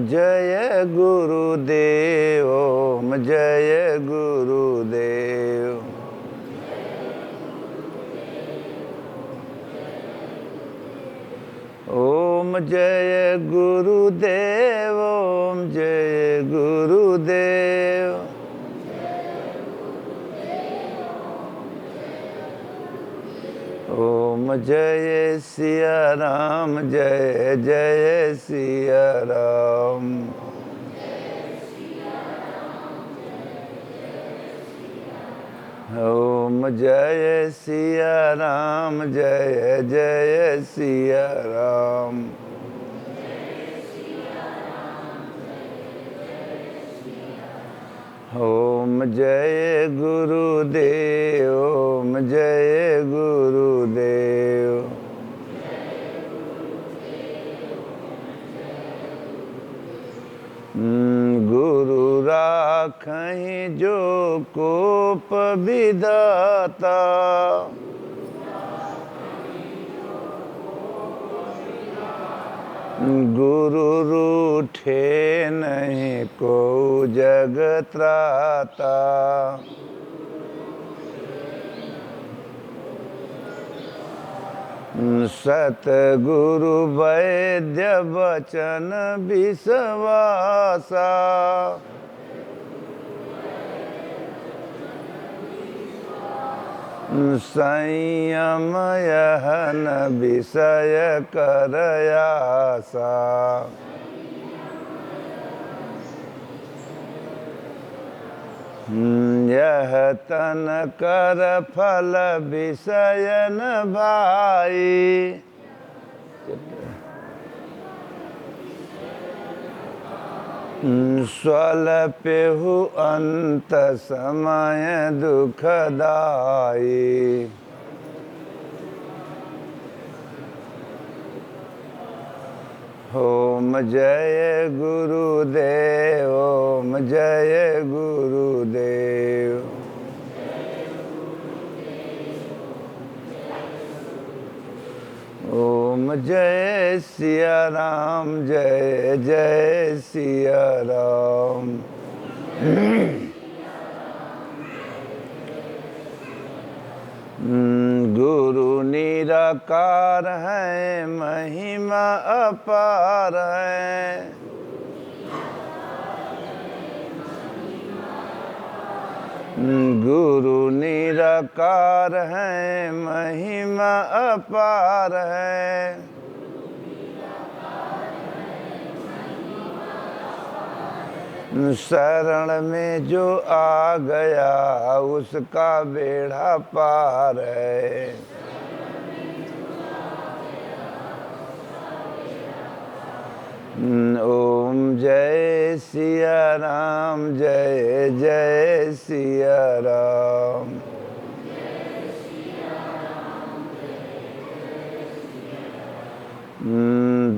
जय गुरुदेव, ओम जय गुरुदेव। ओम जय गुरुदेव, ओम जय गुरुदेव। ओम जय सिया राम, जय जय सिया राम। ओम जय सिया राम, जय जय सिया राम। ओम जय गुरुदेव, ओम जय गुरुदेव। गुरु राखहि जो कोप विधाता, गुरु रूठे नहीं को जग त्राता। सतगुरु वैद्य वचन विश्वासा, संयम यह न विषय कर आसा। यह तन कर फल विषय न भाई, स्वल्पेहु अंत समय दुखदाई। ओम जय गुरुदेव, ओम जय गुरुदेव। ओम जय सिया राम, जय जय सिया राम। गुरु निराकार है, महिमा अपार है। गुरु निराकार है, महिमा अपार है। शरण में जो आ गया उसका बेड़ा पार है। ओम जय सिया राम, जय जय सिया राम।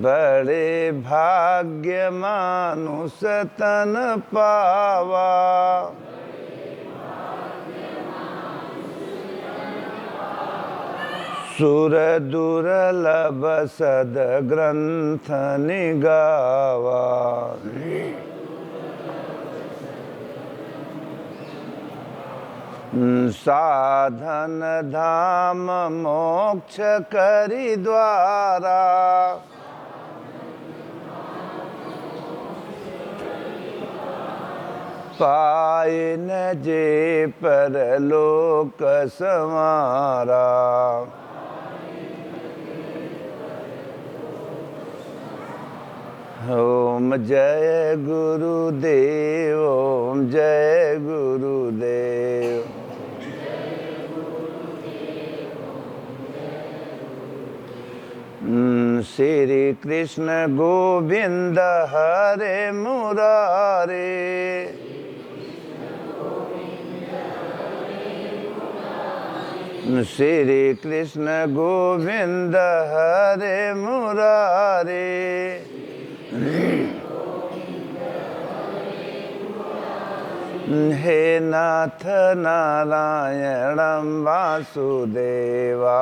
बड़े भाग्य मानुष तन पावा, सुर दुर्लभ सद ग्रंथ निगावा। साधन धाम मोक्ष करि द्वारा, पाए न जे परलोक संवारा। ओम जय गुरुदेव, ओम जय गुरुदेव। श्री कृष्ण गोविंद हरे मुरारे, श्री कृष्ण गोविंद हरे मुरारे। हे नाथ नारायणं वासुदेवा,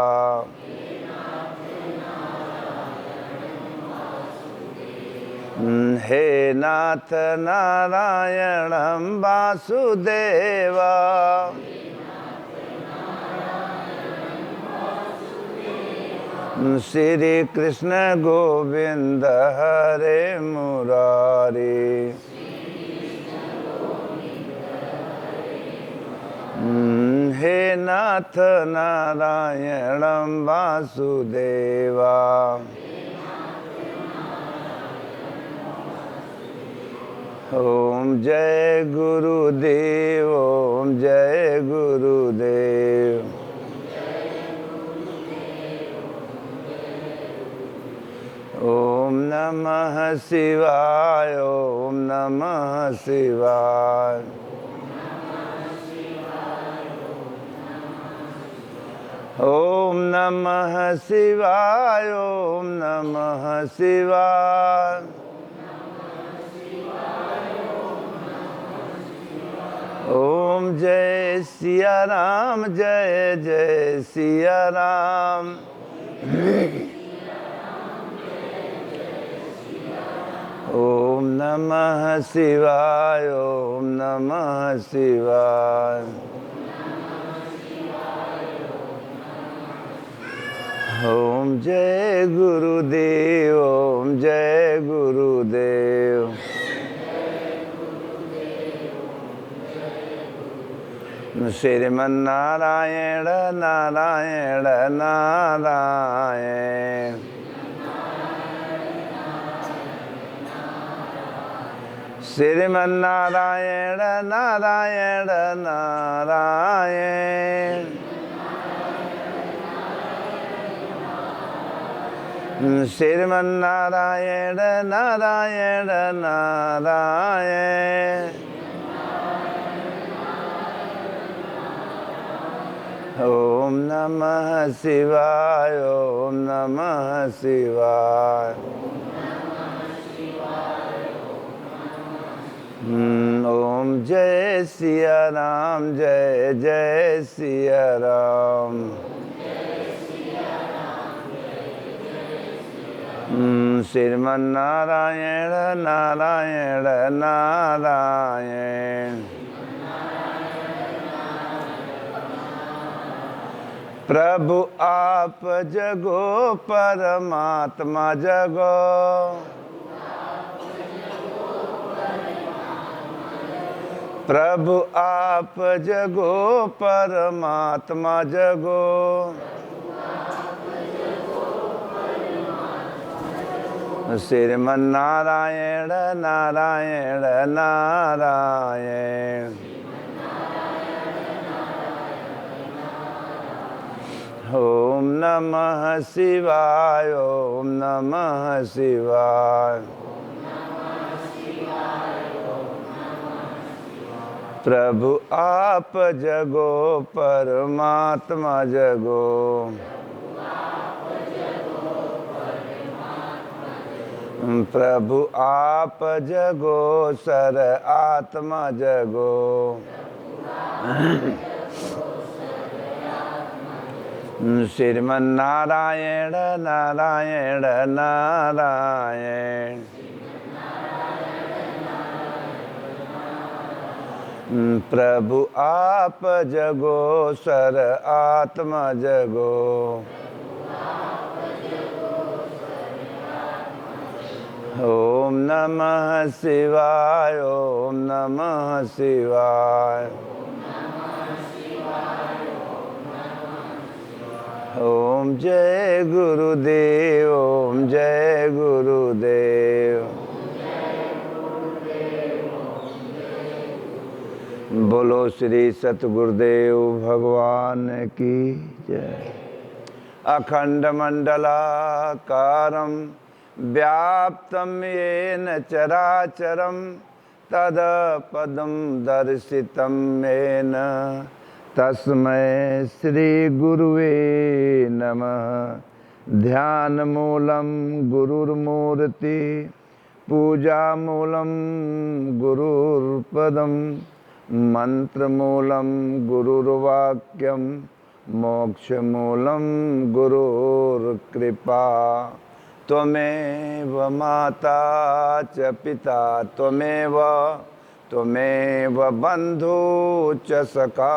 हे नाथ नारायणं वासुदेवा श्री कृष्ण गोविंद हरे मुरारी हे नाथ नारायणं वासुदेवा ओम जय गुरुदेव ओम जय गुरुदेव ओम नमः शिवाय ओम नमः शिवाय ओम नमः शिवाय ओम नमः शिवाय ओम जय सिया राम जय जय सिया राम ओम नमः शिवाय ओम नमः शिवाय ओम जय गुरुदेव ओम जय गुरुदेव श्रीमन्नारायण नारायण नारायण श्रीमन्नारायण नारायण नारायण श्रीमन्नारायण नारायण नारायण ओम नमः शिवाय ओम नमः शिवाय ओम जय सिया राम जय जय सिया राम श्रीमन्नारायण नारायण नारायण प्रभु आप जगो परमात्मा जगो प्रभु आप जगो परमात्मा जगो श्रीमन्नारायण नारायण नारायण ओम नमः शिवाय ओम नमः शिवाय प्रभु आप जगो परमात्मा जगो प्रभु आप जगो सर आत्मा जगो श्रीमन्नारायण नारायण नारायण प्रभु आप जगो सर आत्मा जगो ओम नमः शिवाय ओम नमः शिवाय ओम जय गुरुदेव ओम जय गुरुदेव बोलो श्री सतगुरुदेव भगवान की जय। अखंड मंडलाकारं व्याप्तं येन चराचरं तत्पदं दर्शितं येन तस्मै श्री गुरुवे नमः। ध्यानमूलं गुरुर्मूर्ति पूजामूलं गुरुर्पदं मंत्रमूलं गुरुर्वाक्यं मोक्षमूलं गुरुर्कृपा। त्वमेव माता च पिता त्वमेव बन्धु च सखा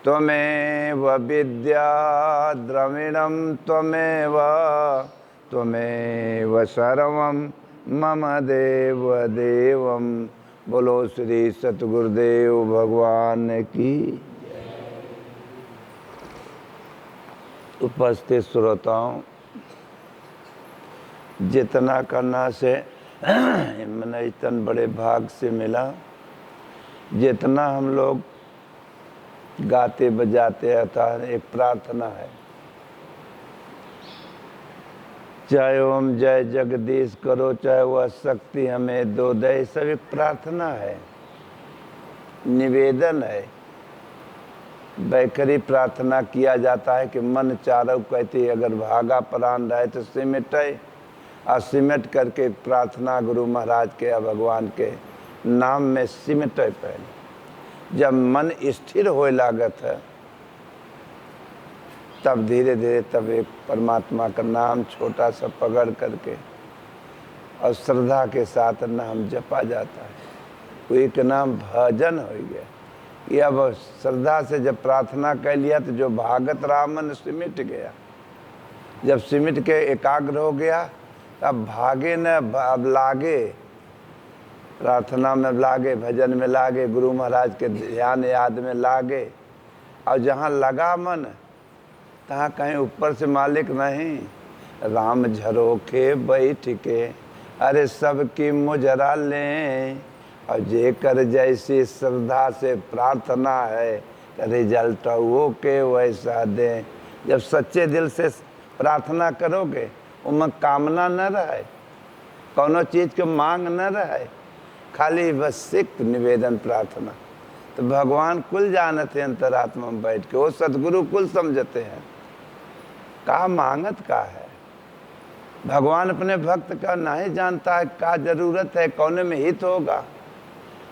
त्वमेव विद्या द्रविणं त्वमेव सर्वं मम देव देवम। बोलो श्री सतगुरुदेव भगवान की। उपस्थित श्रोताओं, जितना करना से मैंने इतन बड़े भाग से मिला, जितना हम लोग गाते बजाते आता एक प्रार्थना है, चाहे ओम जय जगदीश करो, चाहे वह शक्ति हमें दो दे, सब एक प्रार्थना है, निवेदन है। बैखरी प्रार्थना किया जाता है कि मन चारों कहती अगर भागा प्राण रहे तो सिमटे, और सिमट करके प्रार्थना गुरु महाराज के या भगवान के नाम में सिमटे पहले। जब मन स्थिर होए लागत है तब धीरे धीरे तब एक परमात्मा का नाम छोटा सा पकड़ करके और श्रद्धा के साथ नाम जपा जाता है। कोई के नाम भजन हो गया। ये अब श्रद्धा से जब प्रार्थना कर लिया तो जो भागत रहा मन सिमट गया। जब सिमट के एकाग्र हो गया तब भागे न, अब लागे प्रार्थना में लागे, भजन में लागे, गुरु महाराज के ध्यान याद में लागे। और जहाँ लगा मन तहाँ कहीं ऊपर से मालिक नहीं, राम झरोखे बैठ के अरे सबकी मुजरा लें, और जेकर जैसी श्रद्धा से प्रार्थना है रिजल्ट वो के वैसा दें। जब सच्चे दिल से प्रार्थना करोगे उनमें कामना न रहे, कोनो चीज़ के मांग न रहे, खाली बस सिर्फ निवेदन प्रार्थना, तो भगवान कुल जानते हैं अंतरात्मा में बैठ के। वो सतगुरु कुल समझते हैं का मांगत का है। भगवान अपने भक्त का नहीं जानता है का जरूरत है, कौन में हित होगा।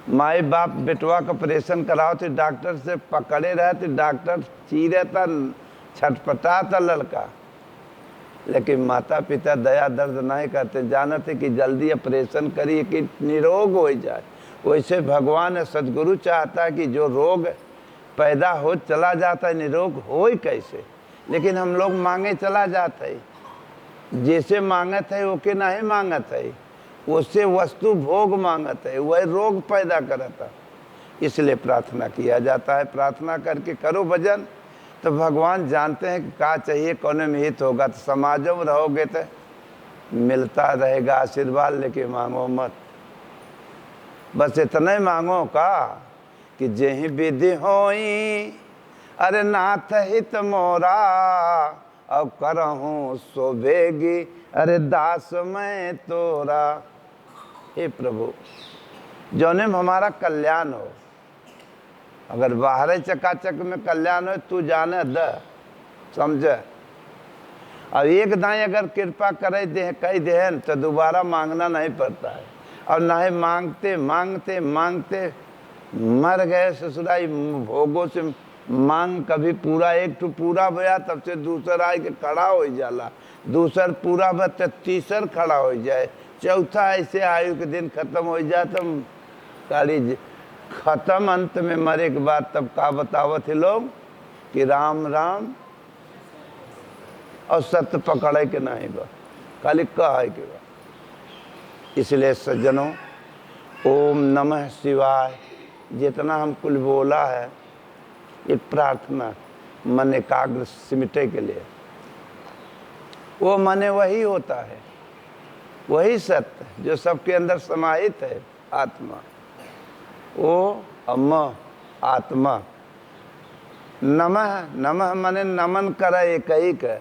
माए बाप बेटवा का ऑपरेशन कराओ तो डॉक्टर से पकड़े रहे तो डॉक्टर चीरे था, छटपटा था लड़का, लेकिन माता पिता दया दर्द नहीं करते, जानते कि जल्दी ऑपरेशन करिए कि निरोग हो जाए। वैसे भगवान सदगुरु चाहता है कि जो रोग पैदा हो चला जाता है निरोग हो ही कैसे, लेकिन हम लोग मांगे चला जाता है, जैसे मांगत है ओके नहीं मांगत है, उससे वस्तु भोग मांगत है, वह रोग पैदा करता। इसलिए प्रार्थना किया जाता है। प्रार्थना करके करो भजन तो भगवान जानते हैं कि क्या चाहिए, कौन में हित होगा। तो समाजों में रहोगे तो मिलता रहेगा आशीर्वाद, लेके मांगो मत। बस इतना ही मांगो का कि जेहि विधि होई अरे नाथ हित मोरा, अब करहूँ सो बेगी अरे दास मैं तोरा। हे प्रभु, जौने में हमारा कल्याण हो, अगर बाहर चकाचक में कल्याण हो तू जाने द समझ। अब एक दाई अगर कृपा करे दे कही देहन तो दोबारा मांगना नहीं पड़ता है। और ना ही मांगते मांगते मांगते मर गए ससुराई भोगों से। मांग कभी पूरा एक तो पूरा होया तब से दूसर आए के खड़ा हो जाला, दूसर पूरा बा तो तीसर खड़ा हो जाए, चौथा ऐसे आयु के दिन खत्म हो जाए तो काली खत्म। अंत में मरे के बाद तब का बतावत है लोग कि राम राम और सत्य पकड़े के नहीं बा, खाली कह के बा। इसलिए सज्जनों, ओम नमः शिवाय जितना हम कुल बोला है ये प्रार्थना मन एकाग्र सिमटे के लिए, वो मन वही होता है, वही सत्य जो सबके अंदर समाहित है आत्मा, वो अम्म आत्मा। नमः नमः माने नमन करे एक ही का,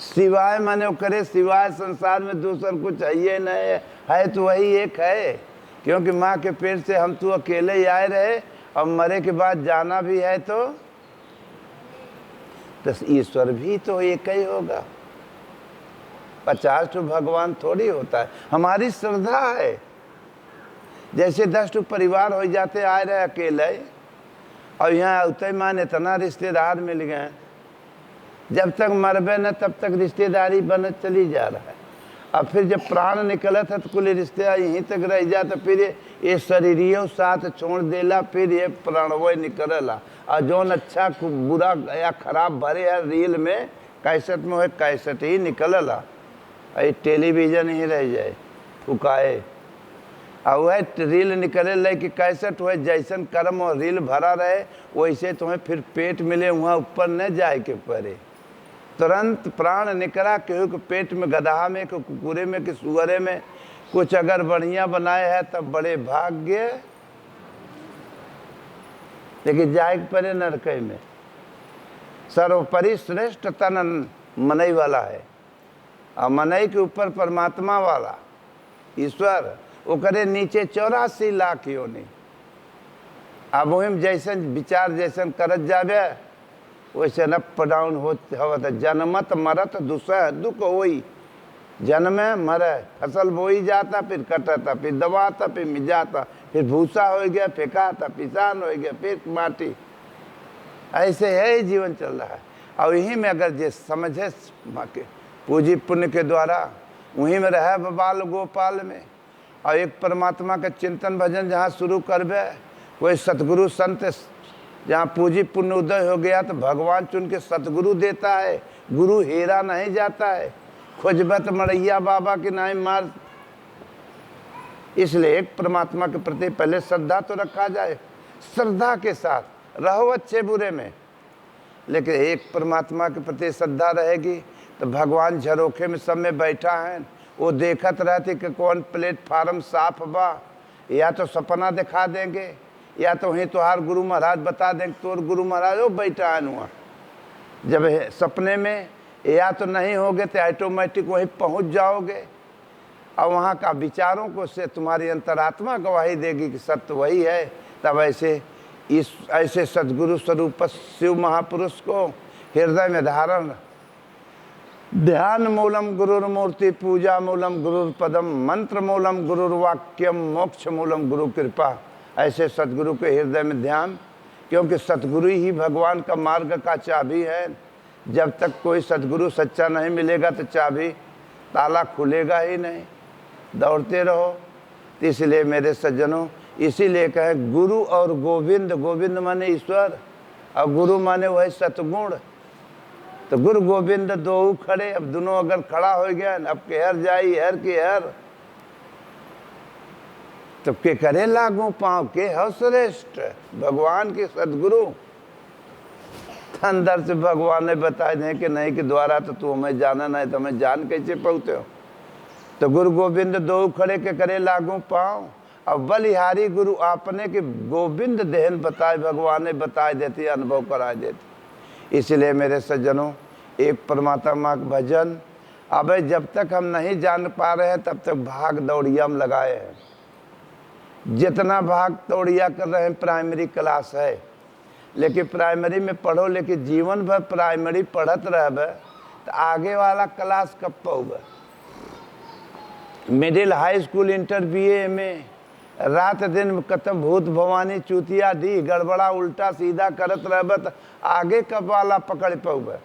सिवाय माने करे सिवाय संसार में दूसर कुछ है नहीं है तो वही एक है। क्योंकि माँ के पेट से हम तो अकेले ही आए रहे और मरे के बाद जाना भी है तो ईश्वर भी तो एक ही होगा। 50 भगवान थोड़ी होता है, हमारी श्रद्धा है। जैसे 10 परिवार हो जाते आए रहे अकेले और यहाँ उतई मान इतना रिश्तेदार मिल गए जब तक मरबे न तब तक रिश्तेदारी बन चली जा रहा है। अब फिर जब प्राण निकलत है तो कुल रिश्ते यहीं तक रह जा, तो फिर ये शरीरियों साथ छोड़ देला, फिर ये प्राणवय निकलला। और जौन अच्छा बुरा या खराब भरे है रील में कैसेट में, है कैसेट ही निकलला, ये टेलीविजन ही रह जाए फुकाए। और वह रील निकले ले कि कैसेट हुए जैसन कर्म और रील भरा रहे वैसे तुम्हें फिर पेट मिले, वहाँ ऊपर न जाए के परे। तुरंत प्राण निकला, केहू के पेट में गदहा में, के कुकुरे में, के सुअरे में, कुछ अगर बढ़िया बनाए है तब बड़े भाग्य, लेकिन जाए के परे नरकय में। सर्वोपरि श्रेष्ठ तन मनई वाला है, और मनई के ऊपर परमात्मा वाला ईश्वर, ओकरे नीचे 84 लाख योनि। अब वही जैसन विचार जैसन करत जाबे वैसे अप डाउन होत जन्मत मरत दुसह दुख होई। जन्म मरे, फसल बोई जाता, फिर कटता, फिर दबाता, फिर मिजाता, फिर भूसा हो गया, फेंकाता, पिसान हो गया, फिर माटी। ऐसे है जीवन चल रहा है। और यहीं में अगर जे समझे पूजी पुण्य के द्वारा वहीं में रहे बाल गोपाल में, और एक परमात्मा का चिंतन भजन जहाँ शुरू करबे, वही सतगुरु संत जहाँ पूजी पुण्य उदय हो गया तो भगवान चुन के सतगुरु देता है। गुरु हेरा नहीं जाता है, खोजबत मड़ैया बाबा के नाम मार। इसलिए एक परमात्मा के प्रति पहले श्रद्धा तो रखा जाए, श्रद्धा के साथ रहो अच्छे बुरे में। लेकिन एक परमात्मा के प्रति श्रद्धा रहेगी तो भगवान झरोखे में सब में बैठा है, वो देखत रहते कि कौन प्लेटफार्म साफ बा, या तो सपना दिखा देंगे, या तो वहीं तुहार गुरु महाराज बता देंगे तोर गुरु महाराज वो बैठा है वहाँ। जब सपने में या तो नहीं होगे तो ऑटोमेटिक वहीं पहुँच जाओगे, और वहाँ का विचारों को से तुम्हारी अंतरात्मा गवाही देगी कि सत्य वही है। तब ऐसे सद्गुरु स्वरूप शिव महापुरुष को हृदय में धारण, ध्यान मूलम गुरुर्मूर्ति, पूजा मूलम गुरुर्पदम, मंत्र मूलम गुरुर्वाक्यम, मोक्ष मूलम गुरु कृपा। ऐसे सतगुरु के हृदय में ध्यान, क्योंकि सतगुरु ही भगवान का मार्ग का चाबी है। जब तक कोई सतगुरु सच्चा नहीं मिलेगा तो चाबी ताला खुलेगा ही नहीं। दौड़ते रहो। तो इसलिए मेरे सज्जनों, इसीलिए कहे गुरु और गोविंद, गोविंद माने ईश्वर और गुरु माने वही सतगुण। तो गुरु गोविंद दो खड़े, अब दोनों अगर खड़ा हो गया, अब के हर जाई हर के हर, तब के करे लागू पाँव के हो श्रेष्ठ भगवान के सदगुरु। अंदर से भगवान ने बताए दें कि नहीं के द्वारा तो तू हमें जाना नहीं तो हमें जान कैसे पहुँचते हो। तो गुरु गोविंद दो खड़े के करे लागू पाँव, अब बलिहारी गुरु आपने के गोविंद देहन बताए, भगवान ने बताए देती, अनुभव करा देती। इसलिए मेरे सज्जनों, एक परमात्मा का भजन, अब जब तक हम नहीं जान पा रहे हैं तब तक भाग दौड़िया हम लगाए हैं। जितना भाग दौड़िया कर रहे हैं प्राइमरी क्लास है, लेकिन प्राइमरी में पढ़ो, लेकिन जीवन भर प्राइमरी पढ़त रहबे तो आगे वाला क्लास कब पाओगे। Middle high school inter BA में रात दिन कत भूत भवानी चूतिया दी गड़बड़ा उल्टा सीधा करत रहबे तो आगे कब वाला पकड़ पाओगे।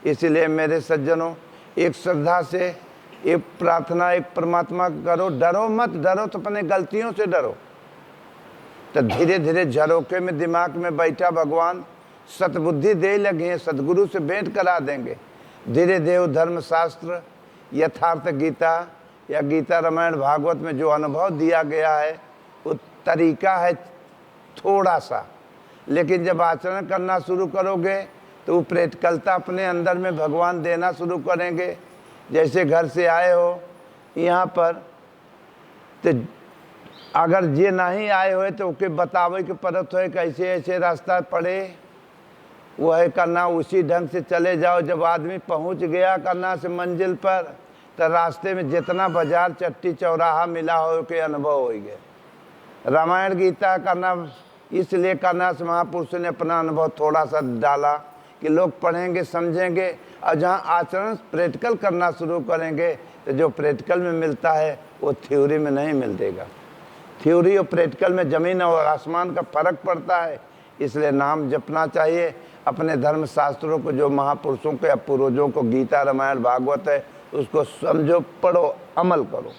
इसलिए मेरे सज्जनों, एक श्रद्धा से एक प्रार्थना, एक परमात्मा करो, डरो मत। डरो तो अपने गलतियों से डरो। तो धीरे धीरे झरोखे में दिमाग में बैठा भगवान सतबुद्धि दे लगे, सदगुरु से भेंट करा देंगे। धीरे धीरे धर्मशास्त्र, यथार्थ गीता या गीता रामायण भागवत में जो अनुभव दिया गया है वो तरीका है थोड़ा सा, लेकिन जब आचरण करना शुरू करोगे तो वो प्रैक्टिकलता अपने अंदर में भगवान देना शुरू करेंगे। जैसे घर से आए हो यहाँ पर, तो अगर ये नहीं आए हुए तो ओके बतावे के परत हो कैसे ऐसे रास्ता पड़े, वह करना उसी ढंग से चले जाओ। जब आदमी पहुँच गया करना से मंजिल पर, तो रास्ते में जितना बाजार चट्टी चौराहा मिला हो के अनुभव हो गया। रामायण गीता करना इसलिए करना से महापुरुष ने अपना अनुभव थोड़ा सा डाला कि लोग पढ़ेंगे समझेंगे, और जहाँ आचरण प्रैक्टिकल करना शुरू करेंगे तो जो प्रैक्टिकल में मिलता है वो थ्योरी में नहीं मिलेगा। थ्योरी और प्रैक्टिकल में ज़मीन और आसमान का फर्क पड़ता है। इसलिए नाम जपना चाहिए अपने धर्म शास्त्रों को, जो महापुरुषों के या पूर्वजों को गीता रामायण भागवत है उसको समझो, पढ़ो, अमल करो।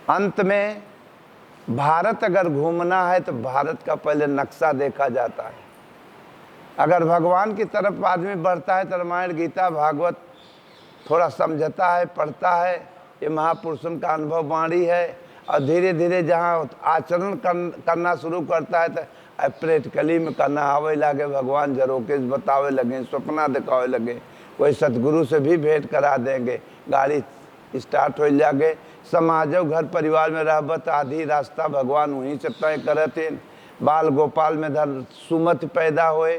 अंत में भारत अगर घूमना है तो भारत का पहले नक्शा देखा जाता है। अगर भगवान की तरफ आदमी बढ़ता है तो रामायण गीता भागवत थोड़ा समझता है, पढ़ता है, ये महापुरुषों का अनुभव वाणी है। और धीरे धीरे जहाँ आचरण करना शुरू करता है तो प्रैक्टिकली में करना आवे लगे, भगवान झरोके बतावे लगे, सपना दिखावे लगे, कोई सतगुरु से भी भेंट करा देंगे, गाड़ी स्टार्ट हो जागे। समाजो घर परिवार में रहबत आधी रास्ता भगवान वहीं से तय करते। बाल गोपाल में धर सुमत पैदा होए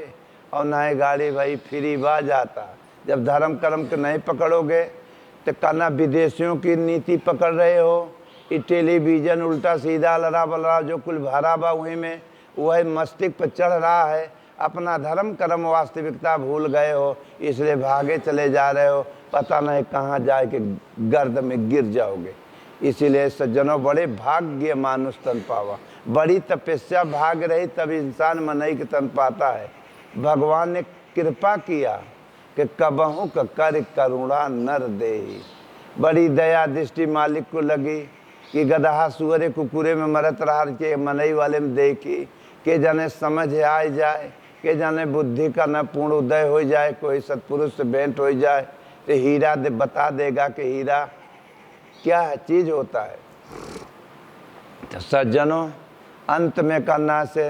और नए गाड़ी भाई फ्री बा जाता। जब धर्म कर्म के नहीं पकड़ोगे तो कहना विदेशियों की नीति पकड़ रहे हो, ये टेलीविज़न उल्टा सीधा लड़ा बलरा जो कुल भरा बा वहीं में वह मस्तिष्क पर चढ़ रहा है। अपना धर्म कर्म वास्तविकता भूल गए हो, इसलिए भागे चले जा रहे हो, पता नहीं कहाँ जाए कि गर्द में गिर जाओगे। इसीलिए सज्जनों, बड़े भाग्य मानुष तन पावा, बड़ी तपस्या भाग रही तब इंसान मनई के तन पाता है। भगवान ने कृपा किया कि कबहू का कर करुणा नर दे। बड़ी दया दृष्टि मालिक को लगी कि गदहा सुअरे कुकुरे में मरत रहा के मनई वाले में देखी, के जाने समझ आ जाए, के जाने बुद्धि का न पूर्ण उदय हो जाए, कोई सत्पुरुष से भेंट हो जाए तो हीरा बता देगा कि हीरा क्या चीज होता है। तो सज्जनों, अंत में करना से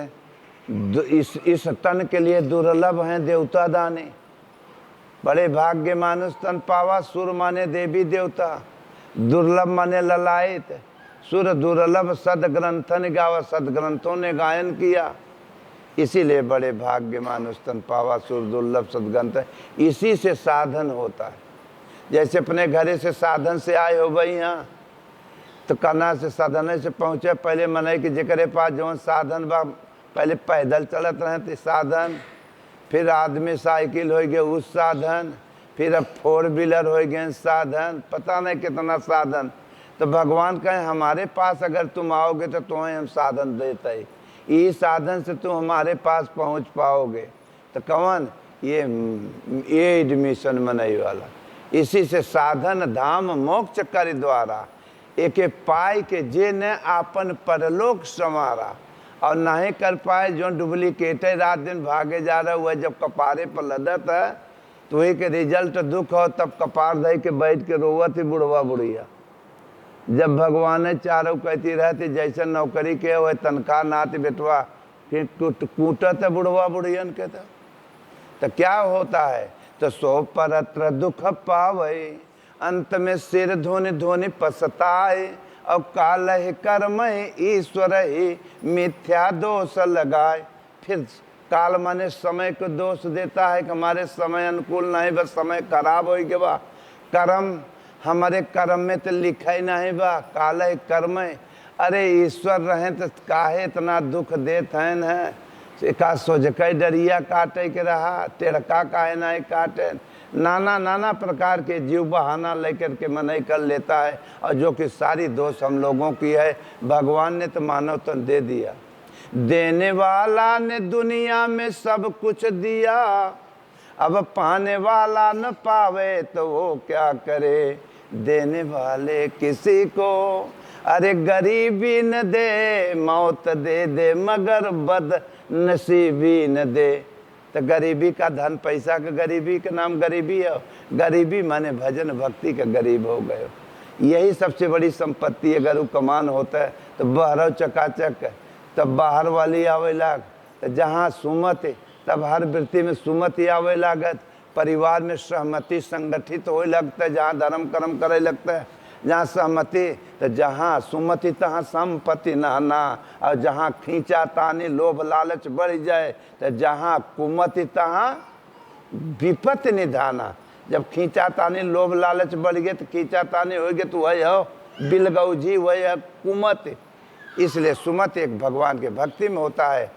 इस तन के लिए दुर्लभ हैं देवता दाने। बड़े भाग्य मानुष तन पावा, सुर माने देवी देवता, दुर्लभ माने ललायत, सुर दुर्लभ सदग्रंथन गावा, सदग्रंथों ने गायन किया। इसीलिए बड़े भाग्य मानुष तन पावा, सुर दुर्लभ सदग्रंथ। इसी से साधन होता है। जैसे अपने घरे से साधन से आए हो भाई यहाँ, तो कन्ना से साधन से पहुँचे, पहले मनई के जेकरे पास जो साधन बा, पहले पैदल चलत रहे थे साधन, फिर आदमी साइकिल हो गए उस साधन, फिर अब 4 व्हीलर हो गए साधन, पता नहीं कितना साधन। तो भगवान कहें हमारे पास अगर तुम आओगे तो तुम्हें हम साधन देते ही, इस साधन से तुम हमारे पास पहुंच पाओगे। तो कौन? ये एडमिशन मनई वाला। इसी से साधन धाम मोक्ष कर द्वारा, एक पाई के जे न आपन परलोक संवारा। और नहीं कर पाए जो डुप्लीकेट है, रात दिन भागे जा रहा हुआ, जब कपारे पर लदत है तो वही के रिजल्ट दुख हो, तब कपार दे के बैठ के रोवत ही बुढ़वा बुढ़िया। जब भगवान चारों कहती रहती जैसे नौकरी के हुए तनख्वाह नाते बेटवा कूटत है बुढ़वा बुढ़ियन के। तो क्या होता है? तो सो परत्र दुख पावे, अंत में सिर धोने धोने पछताए। और काल कर्म ईश्वर ही मिथ्या दोष लगाए। फिर काल माने समय को दोष देता है कि हमारे समय अनुकूल नहीं, बस समय खराब हो गया बा, कर्म हमारे कर्म में तो लिखा ही नहीं बा, काल कर्म। अरे ईश्वर रहे तो काहे इतना दुख देते हैं? का सोझ डरिया काटे के रहा, टेढ़का काहे नहीं काटे। नाना नाना प्रकार के जीव बहाना लेकर के मनई कर लेता है, और जो कि सारी दोष हम लोगों की है। भगवान ने तो मानव तन दे दिया, देने वाला ने दुनिया में सब कुछ दिया, अब पाने वाला न पावे तो वो क्या करे। देने वाले किसी को अरे गरीबी न दे, मौत दे दे मगर बद नसीबी न दे। तो गरीबी का धन पैसा का गरीबी का नाम गरीबी है। गरीबी माने भजन भक्ति का गरीब हो गए। यही सबसे बड़ी संपत्ति। अगर वो कमान होता है तो बहरव चकाचक, तब बाहर वाली आवे लाग, तो जहाँ सुमत है तब हर वृत्ति में सुमति आवे लागत। परिवार में सहमति संगठित हो लगता है, जहाँ धर्म कर्म करे लगता है। जहाँ सहमति तो जहाँ सुमति तहाँ संपत्ति नाना, और जहाँ खींचा तानी लोभ लालच बढ़ जाए तो जहाँ कुमति तहाँ विपत्ति निधाना। जब खींचा तानी लोभ लालच बढ़ गए तो खींचा तानी हो गए, तो वही हो बिलगौजी, वही है कुमति। इसलिए सुमत एक भगवान के भक्ति में होता है।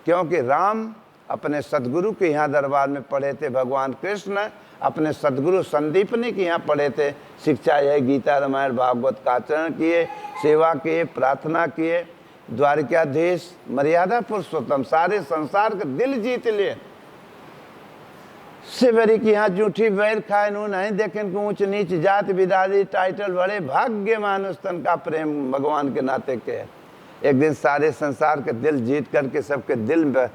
क्योंकि राम अपने सदगुरु के यहाँ दरबार में पढ़े थे, भगवान कृष्ण अपने सदगुरु संदीपनी के यहाँ पढ़े थे। शिक्षा यह गीता रामायण भागवत का आचरण किए, सेवा किए, प्रार्थना किए। द्वारकाधीश मर्यादा पुरुषोत्तम सारे संसार का दिल जीत लिए। शिवरी की यहाँ जूठी बैर खाए नू नहीं देखें को ऊंच नीच जात बिदारी टाइटल बड़े भाग्य मानुष तन का प्रेम भगवान के नाते के। एक दिन सारे संसार के दिल जीत करके सबके दिल में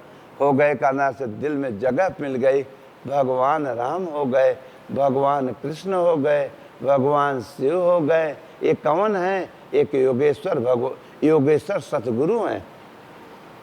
हो गए करना से दिल में जगह मिल गई। भगवान राम हो गए, भगवान कृष्ण हो गए, भगवान शिव हो गए। ये कौन है? एक योगेश्वर योगेश्वर सतगुरु हैं।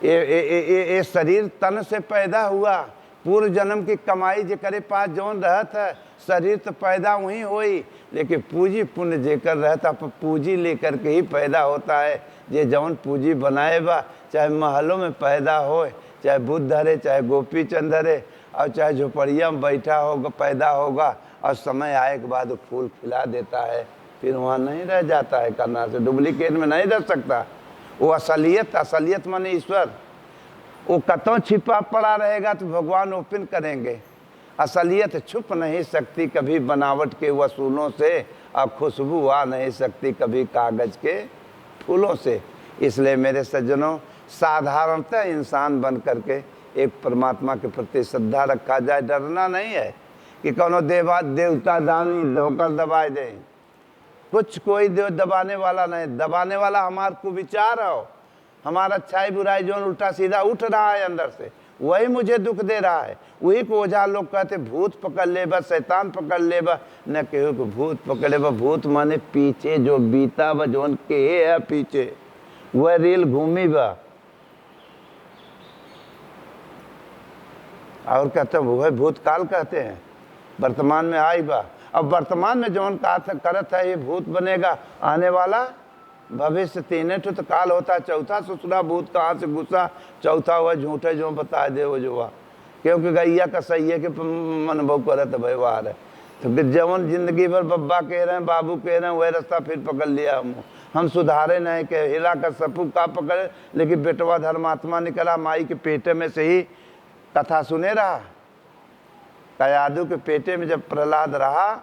ये शरीर तन से पैदा हुआ, पूर्व जन्म की कमाई जे करे पास जौन रहत है, शरीर तो पैदा वहीं होई, लेकिन पूंजी पुण्य जेकर रहता पूंजी लेकर के ही पैदा होता है। जे जौन पूंजी बनाए बा, चाहे महलों में पैदा हो, चाहे बुद्ध धरे, चाहे गोपी चंद धरे, और चाहे झोपड़िया में बैठा होगा पैदा होगा, और समय आए के बाद फूल खिला देता है, फिर वहाँ नहीं रह जाता है करना से, डुप्लीकेट में नहीं रह सकता। वो असलियत माने ईश्वर, वो कतों छिपा पड़ा रहेगा तो भगवान ओपन करेंगे। असलियत छुप नहीं सकती कभी बनावट के वसूलों से, और खुशबू आ नहीं सकती कभी कागज के फूलों से। इसलिए मेरे सज्जनों, साधारणतः इंसान बन करके एक परमात्मा के प्रति श्रद्धा रखा जाए। डरना नहीं है कि कोनो देवता दानी धोकर दबाए दे, कुछ कोई देव दबाने वाला नहीं। दबाने वाला हमार को विचार हो, हमारा अच्छाई बुराई जो उल्टा सीधा उठ रहा है अंदर से, वही मुझे दुख दे रहा है। वही को ओझा लोग कहते भूत पकड़ ले बा, शैतान पकड़ ले बा, न केहू को भूत पकड़ ले बा। भूत माने पीछे जो बीता बा, जोन के है पीछे वह रील घूमी बा, और कहते वह भूतकाल कहते हैं, वर्तमान में आई बा। अब वर्तमान में जौन करत है ये भूत बनेगा, आने वाला भविष्य। तीन ठो तो काल होता है, चौथा ससुरा भूत कहाँ से घुसा, चौथा वह झूठे जो बता दे वो जो हुआ, क्योंकि गैया का सही है कि मन भव करत व्यवहार है। तो फिर जवन जिंदगी भर बब्बा कह रहे हैं, बाबू कह रहे हैं, वह रास्ता फिर पकड़ लिया हम सुधारे नहीं के हिला कर सपू का पकड़े। लेकिन बेटवा धर्मात्मा निकला, माई के पेटे में से ही कथा सुने रहा। कयादू के पेटे में जब प्रहलाद रहा,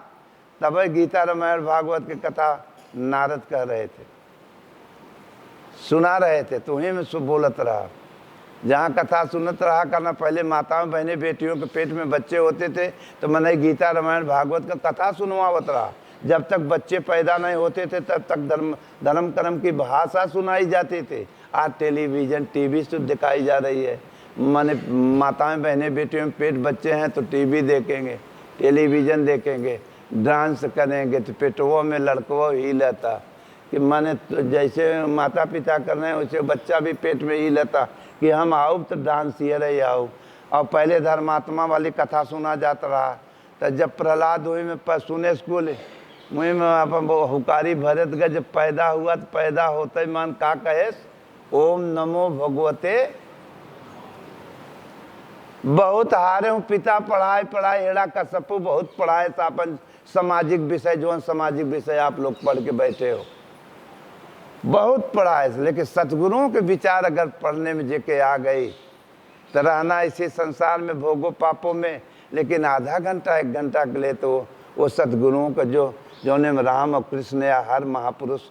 तब गीता रामायण भागवत की कथा नारद कह रहे थे, सुना रहे थे, तो ही में बोलत रहा। जहाँ कथा सुनत रहा करना, पहले माताओं बहनें बेटियों के पेट में बच्चे होते थे तो मैंने गीता रामायण भागवत का कथा सुनवावत रहा। जब तक बच्चे पैदा नहीं होते थे तब तक धर्म कर्म की भाषा सुनाई जाती थी। आज टेलीविज़न टीवी से दिखाई जा रही है। माने माताएं बहनें बेटियों में पेट बच्चे हैं तो टीवी देखेंगे, टेलीविज़न देखेंगे, डांस करेंगे, तो पेटवों में लड़कों ही लेता कि माने तो जैसे माता पिता कर रहे हैं वैसे बच्चा भी पेट में ही लेता कि हम आओ तो डांस ये रही आओ। और पहले धर्मात्मा वाली कथा सुना जाता रहा। तो जब प्रहलाद हुई में सुने स्कूल मुझे में अपन हुकारी भरत का जब पैदा हुआ तो पैदा होते ही मान का कहेस, ओम नमो भगवते। बहुत हारे हूँ पिता पढ़ाए हेड़ा कसपू बहुत पढ़ाए सापन सामाजिक विषय, जो सामाजिक विषय आप लोग पढ़ के बैठे हो, बहुत पढ़ा है। लेकिन सतगुरुओं के विचार अगर पढ़ने में जेके आ गई तो रहना इसी संसार में भोगो पापों में। लेकिन आधा घंटा 1 घंटा के लिए तो वो सतगुरुओं का जोने में राम और कृष्ण या हर महापुरुष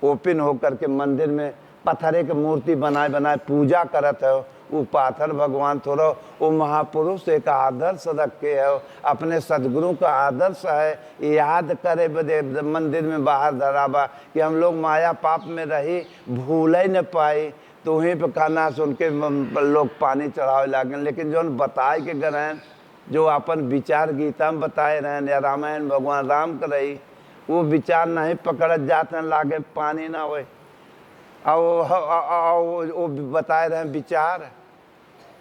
ओपन होकर के मंदिर में पत्थरे के मूर्ति बनाए पूजा करत है। वो पाथर भगवान थोड़ा वो महापुरुष एक आदर्श रखे है, अपने सदगुरु का आदर्श है। याद करे बदे मंदिर में बाहर धराबा कि हम लोग माया पाप में रही भूल ही न पाई, तो वहीं पर खाना सुन के लोग पानी चढ़ावे लागे। लेकिन जो बताए के गए जो अपन विचार गीता में बताए रहे या रामायण भगवान राम कर रही, वो विचार नहीं पकड़ जाते लागे पानी ना हो। और वो बताए रहे विचार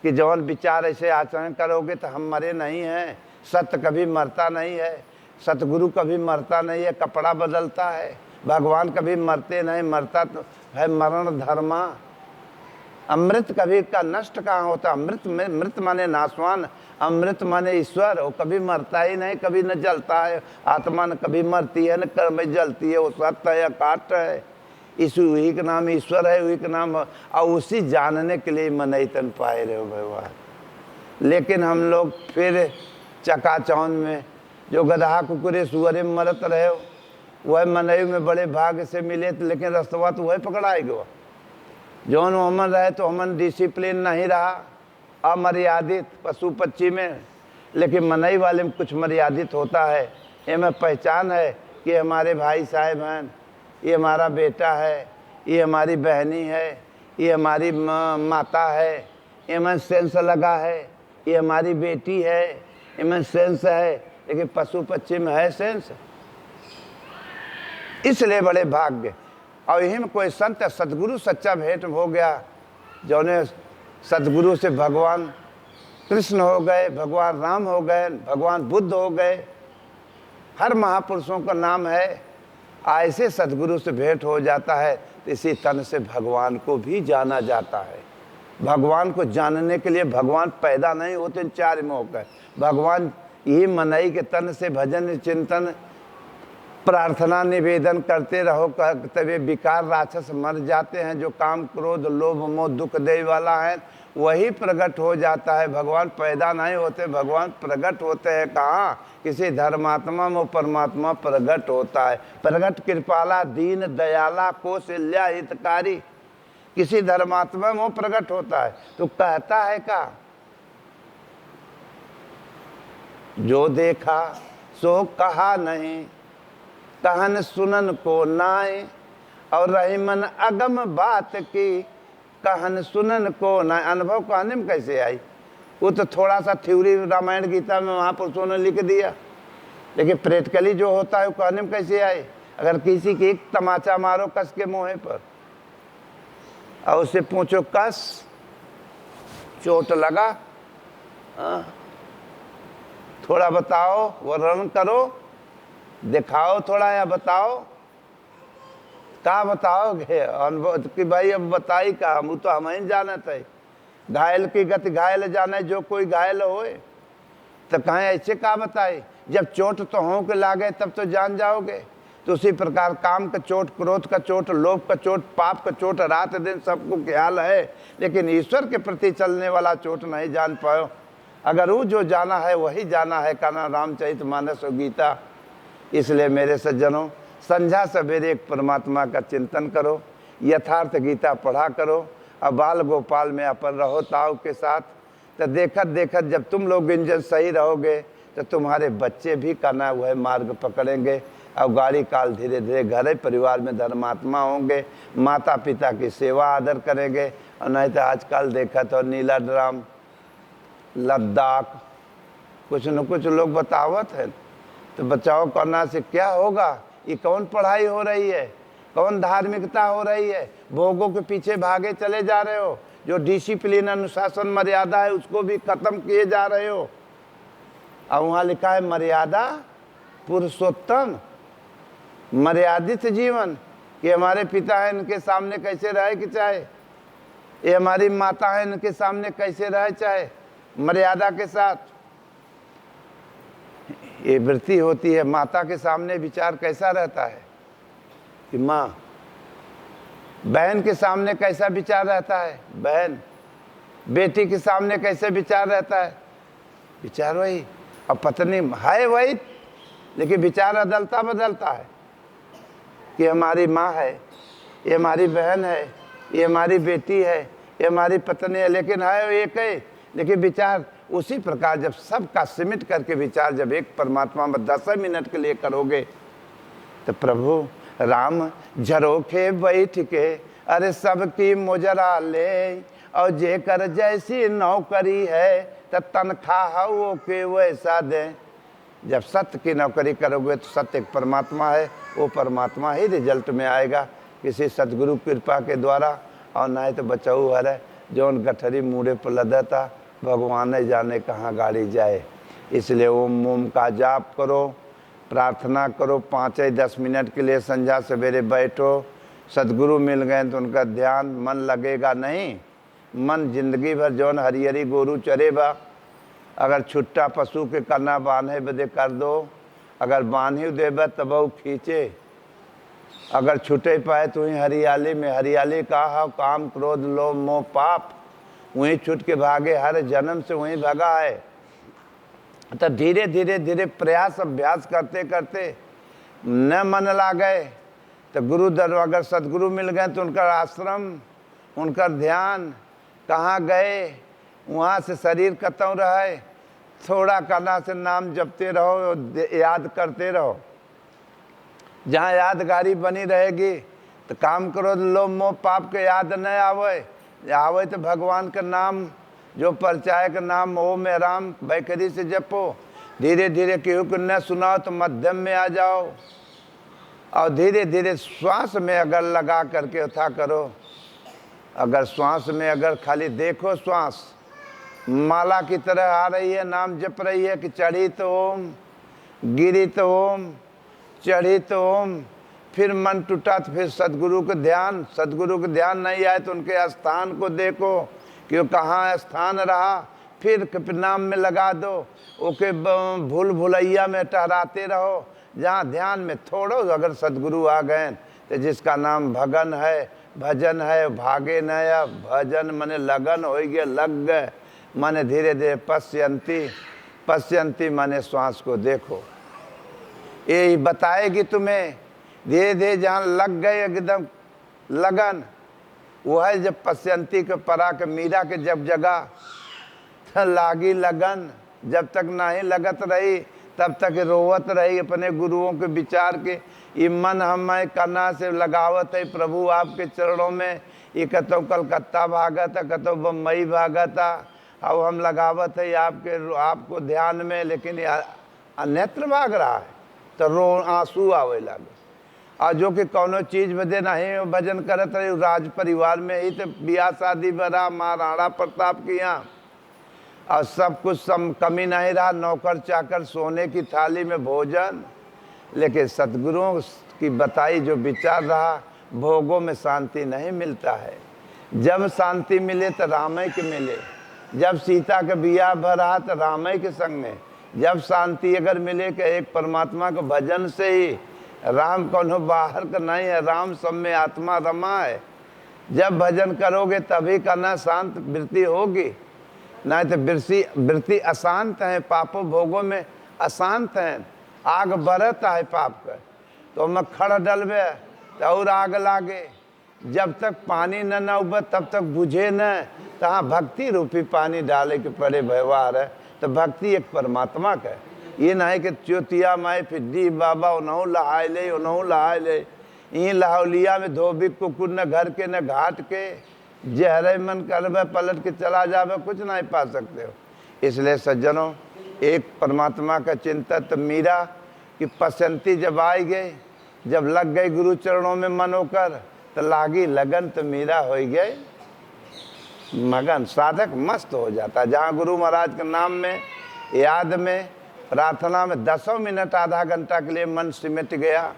कि जवन विचार ऐसे आचरण करोगे तो हम मरे नहीं हैं। सत्य कभी मरता नहीं है, सतगुरु कभी मरता नहीं है, कपड़ा बदलता है। भगवान कभी मरते नहीं, मरता तो है मरण धर्मा। अमृत कभी का नष्ट कहाँ होता, अमृत में मृत माने नाशवान, अमृत माने ईश्वर। वो कभी मरता ही नहीं, कभी न जलता है। आत्मा न कभी मरती है न कभी जलती है, वो सत्य है अकाट है। इस वही का नाम ईश्वर है, वही का नाम, और उसी जानने के लिए मनैतन पाए रहे हो भगवान। लेकिन हम लोग फिर चकाचौंध में जो गधा कुकुरे सुअरे में मरत रहे हो, वह मनयु में बड़े भाग्य से मिले, लेकिन रस्तवा तो वही पकड़ाएगा। जौन हमन रहे तो हमन डिसिप्लिन नहीं रहा, अमर्यादित पशु पक्षी में लेकिन मनई वाले में कुछ मर्यादित होता है। ये में पहचान है कि हमारे भाई साहब हैं, ये हमारा बेटा है, ये हमारी बहनी है, ये हमारी माता है, ये में सेंस लगा है, ये हमारी बेटी है, ये में सेंस है। लेकिन पशु पक्षी में है सेंस, इसलिए बड़े भाग्य। और यही में कोई संत सदगुरु सच्चा भेंट हो गया, जौने सदगुरु से भगवान कृष्ण हो गए, भगवान राम हो गए, भगवान बुद्ध हो गए, हर महापुरुषों का नाम है। ऐसे सदगुरु से भेंट हो जाता है तो इसी तन से भगवान को भी जाना जाता है। भगवान को जानने के लिए भगवान पैदा नहीं होते चार में होकर, भगवान यही मनई के तन से भजन चिंतन प्रार्थना निवेदन करते रहो, तभी विकार राक्षस मर जाते हैं। जो काम क्रोध लोभ मोह दुख दे वाला है वही प्रकट हो जाता है। भगवान पैदा नहीं होते, भगवान प्रकट होते हैं। कहाँ? किसी धर्मात्मा में परमात्मा प्रकट होता है। प्रकट कृपाला दीन दयाला कौशल्या हितकारी, किसी धर्मात्मा में प्रकट होता है। तो कहता है का जो देखा सो कहा नहीं, कहन सुनन को नाय, और रही मन अगम बात की, कहन सुनन को नाय। अनुभव कहने में कैसे आई? वो तो थोड़ा सा थ्योरी रामायण गीता में महापुरुषों ने लिख दिया, लेकिन प्रैक्टिकली जो होता है वो कहने में कैसे आए? अगर किसी की एक तमाचा मारो कस के मुँह पर और उससे पूछो कस चोट लगा, थोड़ा बताओ, वर्णन करो, दिखाओ थोड़ा या बताओ, क्या बताओगे? अनुभव कि भाई अब बताई का, हम तो हम ही जानत है। घायल की गति घायल जाने, जो कोई घायल होए तो कहें ऐसे का बताए? जब चोट तो हो के लागे तब तो जान जाओगे। तो उसी प्रकार काम का चोट, क्रोध का चोट, लोभ का चोट, पाप का चोट रात दिन सबको ख्याल है, लेकिन ईश्वर के प्रति चलने वाला चोट नहीं जान पाओ। अगर वो जो जाना है वही जाना है, कहना रामचरितमानस और गीता। इसलिए मेरे सज्जनों, संध्या सवेरे एक परमात्मा का चिंतन करो, यथार्थ गीता पढ़ा करो, और बाल गोपाल में अपन रहो ताऊ के साथ। तो देखत देखत जब तुम लोग इंजन सही रहोगे तो तुम्हारे बच्चे भी करना हुआ मार्ग पकड़ेंगे, और गाड़ी काल धीरे धीरे घर परिवार में धर्मात्मा होंगे, माता पिता की सेवा आदर करेंगे। और नहीं तो आजकल देखा तो नीला ड्राम, लद्दाख, कुछ न कुछ लोग बतावत है। तो बचाव करना से क्या होगा? ये कौन पढ़ाई हो रही है? कौन धार्मिकता हो रही है? भोगों के पीछे भागे चले जा रहे हो। जो डिसिप्लिन अनुशासन मर्यादा है उसको भी खत्म किए जा रहे हो। और वहाँ लिखा है मर्यादा पुरुषोत्तम, मर्यादित जीवन। कि हमारे पिता है, इनके सामने कैसे रहे कि चाहे, ये हमारी माता है, इनके सामने कैसे रहे चाहे, मर्यादा के साथ। ये वृत्ति होती है। माता के सामने विचार कैसा रहता है कि माँ, बहन के सामने कैसा विचार रहता है बहन, बेटी के सामने कैसे विचार रहता है, विचार वही। और पत्नी है वही, लेकिन विचार बदलता बदलता है कि हमारी माँ है, ये हमारी बहन है, ये हमारी बेटी है, ये हमारी पत्नी है, लेकिन है एक है, लेकिन विचार उसी प्रकार। जब सबका सिमट करके विचार जब एक परमात्मा में 10 मिनट के लिए करोगे तो प्रभु राम झरोखे बैठ के अरे सबकी मुजरा ले, और जे कर जैसी नौकरी है तो तनख्वाह वो के वैसा दे। जब सत्य की नौकरी करोगे तो सत्य एक परमात्मा है, वो परमात्मा ही रिजल्ट में आएगा किसी सदगुरु कृपा के द्वारा। और नहीं तो बचाऊ हरे जौन गठरी मूड़े पर लदता, भगवान ने जाने कहाँ गाड़ी जाए। इसलिए ओम ओम का जाप करो, प्रार्थना करो, 5-10 मिनट के लिए संध्या सवेरे बैठो। सदगुरु मिल गए तो उनका ध्यान मन लगेगा नहीं, मन जिंदगी भर जौन हरी हरी गोरू चरेबा। अगर छुट्टा पशु के करना बांधे बदे कर दो, अगर बांधी देबा तब वो खींचे, अगर छुटे पाए तो वहीं हरियाली में, हरियाली का काम क्रोध लोभ मोह पाप, वहीं छूट के भागे, हर जन्म से वहीं भगा है। तो धीरे धीरे धीरे प्रयास अभ्यास करते करते न मन ला गए तो गुरु दर, अगर सदगुरु मिल गए तो उनका आश्रम, उनका ध्यान कहाँ गए, वहाँ से शरीर कतौ रहे थोड़ा करना से नाम जपते रहो, याद करते रहो। जहाँ यादगारी बनी रहेगी तो काम करो, लोभ मोह पाप के याद न आवे तो भगवान का नाम जो परचाए का नाम ओम में राम बैकरी से जपो। धीरे धीरे केहू को न सुनाओ तो मध्यम में आ जाओ, और धीरे धीरे श्वास में अगर लगा करके उठा करो। अगर श्वास में अगर खाली देखो, श्वास माला की तरह आ रही है, नाम जप रही है कि चढ़ी तो ओम, गिरी तो ओम, चढ़ी तो ओम। फिर मन टूटा तो फिर सदगुरु का ध्यान, सदगुरु का ध्यान नहीं आए तो उनके स्थान को देखो कि वो कहाँ स्थान रहा, फिर नाम में लगा दो। ओके भूल भुलैया में टहराते रहो। जहाँ ध्यान में थोड़ो अगर सदगुरु आ गए तो जिसका नाम भगन है, भजन है, भागे न या भजन माने लगन हो गया, लग गए माने धीरे धीरे पश्यंती, पश्यंती माने श्वास को देखो। ये बताएगी तुम्हें धीरे धीरे जहाँ लग गए एकदम लगन, वो है जब पश्यंती के परा के मीरा के जब जगह लागी लगन। जब तक नहीं लगत रही तब तक रोवत रही अपने गुरुओं के विचार के, ये मन हमें करना से लगावत है प्रभु आपके चरणों में। ये कतो कलकत्ता भागा था, कतो बम्बई भागा था, अब हम लगावत है आपको ध्यान में, लेकिन अन्यत्र भाग रहा है तो आंसू आवे लगे। और जो कि कोनो चीज बदे नहीं भजन करत रहे, राज परिवार में ही तो बियाह शादी बरा महाराणा प्रताप के यहाँ, और सब कुछ कमी नहीं रहा, नौकर चाकर सोने की थाली में भोजन। लेकिन सतगुरुओं की बताई जो विचार रहा, भोगों में शांति नहीं मिलता है। जब शांति मिले तो रामय के मिले। जब सीता का बियाह भरा तो रामय के संग में। जब शांति अगर मिले कि एक परमात्मा के भजन से ही, राम कौन बाहर का नहीं है, राम सब में आत्मा रमा है। जब भजन करोगे तभी करना शांत वृत्ति होगी, नहीं तो वृत्ति अशांत है, पापों भोगों में अशांत है। आग बरत है पाप का तो मैं खड़ डलबे तो और आग लागे। जब तक पानी न उबे तब तक बुझे न, तहाँ भक्ति रूपी पानी डाले के पड़े व्यवहार है। तो भक्ति एक परमात्मा का है, ये नहीं कि चौतिया माए फिर बाबा उन्हों लहाय ले। यहीं लाहौलिया में धोबी कुकुर न घर के न घाट के, जहरे मन करबे पलट के चला जावे, कुछ नहीं पा सकते हो। इसलिए सज्जनों, एक परमात्मा का चिंतन तो मीरा की पसंती जब आई गई, जब लग गई गुरु चरणों में मन होकर, तो लागी लगन तो मीरा हो गई मगन। साधक मस्त हो जाता। जहाँ गुरु महाराज के नाम में, याद में, प्रार्थना में 10 मिनट आधा घंटा के लिए मन सिमट गया,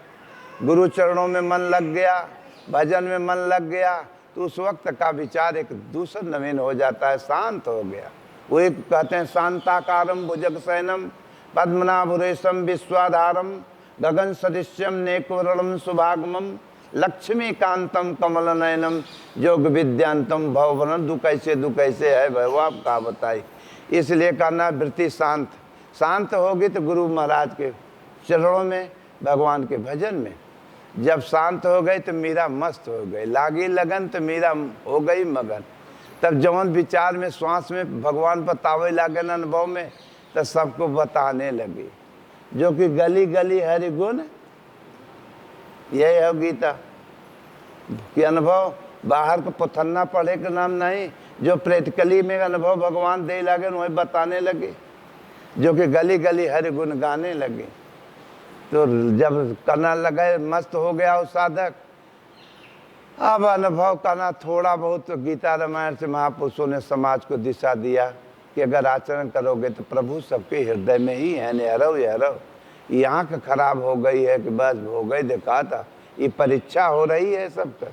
गुरु चरणों में मन लग गया, भजन में मन लग गया, तो उस वक्त का विचार एक दूसरा नवीन हो जाता है, शांत हो गया। वो एक कहते हैं शांताकारम भुजग शयनम पद्मनाभुरेशम विश्वाधारम गगन सदृश्यम नेकवरणम सुभागमम लक्ष्मी कांतम कमल नयनम योग विद्यांतम भववन। दु कैसे है भाई, आप कहा बताई। इसलिए करना वृत्ति शांत, शांत होगी तो गुरु महाराज के चरणों में, भगवान के भजन में। जब शांत हो गई तो मीरा मस्त हो गई, लागी लगन तो मीरा हो गई मगन। तब जवन विचार में, श्वास में भगवान बतावे लागन अनुभव में, तो सबको बताने लगी। जो कि गली गली हरि गुण, यही है गीता कि अनुभव बाहर को पथन्ना पढ़े का नाम नहीं। जो प्रैक्टिकली में अनुभव भगवान दे लगे वही बताने लगे, जो कि गली गली हरि गुण गाने लगे। तो जब करना लगे, मस्त हो गया वो साधक। अब अनुभव करना थोड़ा बहुत, तो गीता रामायण से महापुरुषों ने समाज को दिशा दिया कि अगर आचरण करोगे तो प्रभु सबके हृदय में ही है। हरव ये आँख खराब हो गई है कि बस हो गई, देखा था। ये परीक्षा हो रही है सबका।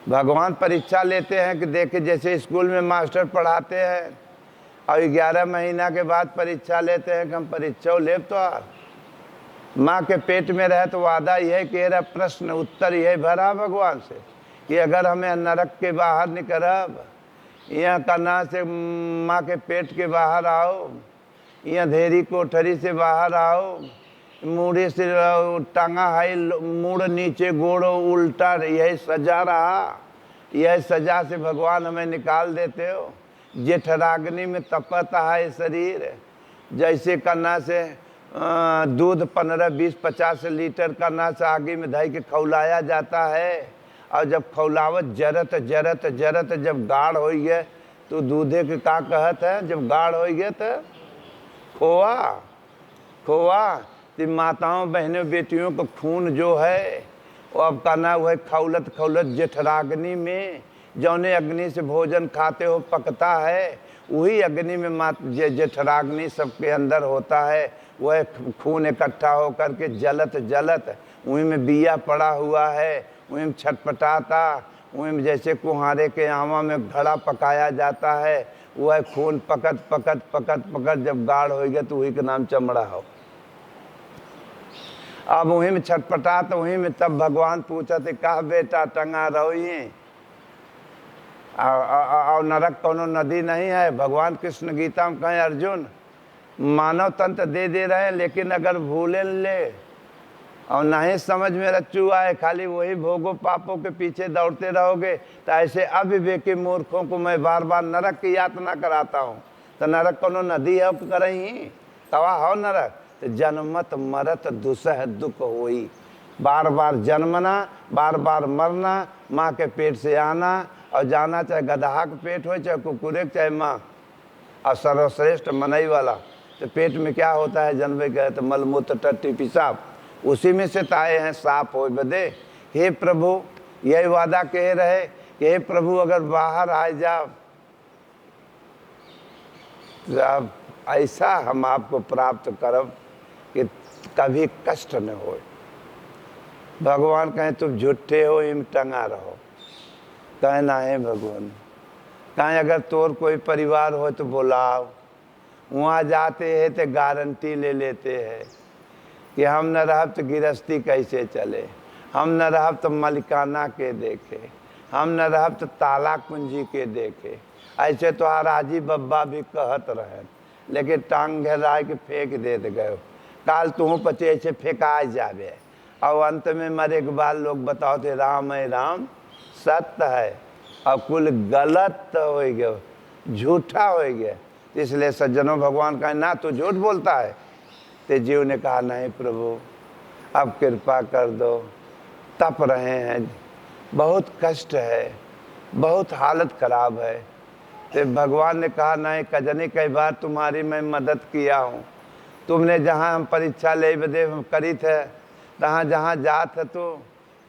भगवान परीक्षा लेते हैं कि देखे, जैसे स्कूल में मास्टर पढ़ाते हैं और 11 महीना के बाद परीक्षा लेते हैं कि हम परीक्षा ले तो माँ के पेट में रहे तो वादा यह कह रहा, प्रश्न उत्तर यह भरा भगवान से कि अगर हमें नरक के बाहर निकलब, यहाँ करना से माँ के पेट के बाहर आओ, यहाँ धेरी कोठरी से बाहर आओ, मुड़े से टांगा है, मुड़ नीचे गोड़ो उल्टा, यही सजा रहा। यह सजा से भगवान हमें निकाल देते हो। जेठराग्नि में तपता है शरीर। जैसे करना से दूध 15, 20, 50 लीटर करना से आगे में धई के खौलाया जाता है। और जब खौलावत जरत जरत जरत जब गाढ़ हो गए तो दूधे के का कहत है, जब गाढ़ हो गए तो खोआ। खोआ तो माताओं बहनों बेटियों का खून जो है वो अब करना हुआ है खौलत खौलत जेठराग्नि में। जौने अग्नि से भोजन खाते हो पकता है, वही अग्नि में जेठराग्नि सबके अंदर होता है। वह खून इकट्ठा हो करके जलत जलत वहीं में बिया पड़ा हुआ है, वहीं में छटपटाता, वहीं में जैसे कुहारे के आवा में घड़ा पकाया जाता है, वह खून पकत पकत पकत पकत जब गाढ़ हो गया तो वही के नाम चमड़ा हो। अब वहीं में छटपटा तो वहीं में तब भगवान पूछा थे कहा बेटा टंगा रहो ये और नरक कोनो नदी नहीं है। भगवान कृष्ण गीता में कहें अर्जुन मानव तंत्र दे रहे हैं, लेकिन अगर भूले ले और नहीं समझ में रच्चू आए, खाली वही भोगों पापों के पीछे दौड़ते रहोगे तो ऐसे अविवेकी मूर्खों को मैं बार बार नरक की यातना कराता हूँ। तो नरक कोनो नदी है करही तवा हो नरक, तो जन्मत मरत दुसह दुख होई। बार बार जन्मना, बार बार मरना, माँ के पेट से आना और जाना, चाहे गदहा के पेट हो चाहे कुकुरे चाहे माँ। और सर्वश्रेष्ठ मनई वाला तो पेट में क्या होता है जन्मे गए तो मलमूत्र टट्टी पेशाब, उसी में से ताए हैं साफ हो बदे। हे प्रभु यही वादा कह रहे कि हे प्रभु अगर बाहर आ जाओ तो अब ऐसा हम आपको प्राप्त करब कि कभी कष्ट न हो। भगवान कहें तुम झूठे हो इम टंगा रहो, कहें ना है भगवान। कहें अगर तोर कोई परिवार हो तो बुलाओ, वहाँ जाते हैं तो गारंटी ले लेते हैं कि हम न रहब तो गृहस्थी कैसे चले, हम न रहब तो मलिकाना के देखे, हम न रहब तो ताला कुंजी के देखे। ऐसे तो राजी बब्बा भी कहत रहे, लेकिन टांग घेरा के फेंक देते गए। काल तू पचे ऐसे फेंकाए जावे और अंत में मरे के बाद लोग बताओ थे राम है राम सत्य है और कुल गलत हो गया, झूठा हो गया। इसलिए सज्जनों भगवान कहे ना तू झूठ बोलता है। तो जीव ने कहा नहीं प्रभु अब कृपा कर दो, तप रहे हैं, बहुत कष्ट है, बहुत हालत खराब है। तो भगवान ने कहा नहीं कजनी कई बार तुम्हारी मैं मदद किया हूँ, तुमने जहाँ हम परीक्षा ले बदे करी थे तहाँ जहाँ जात है तो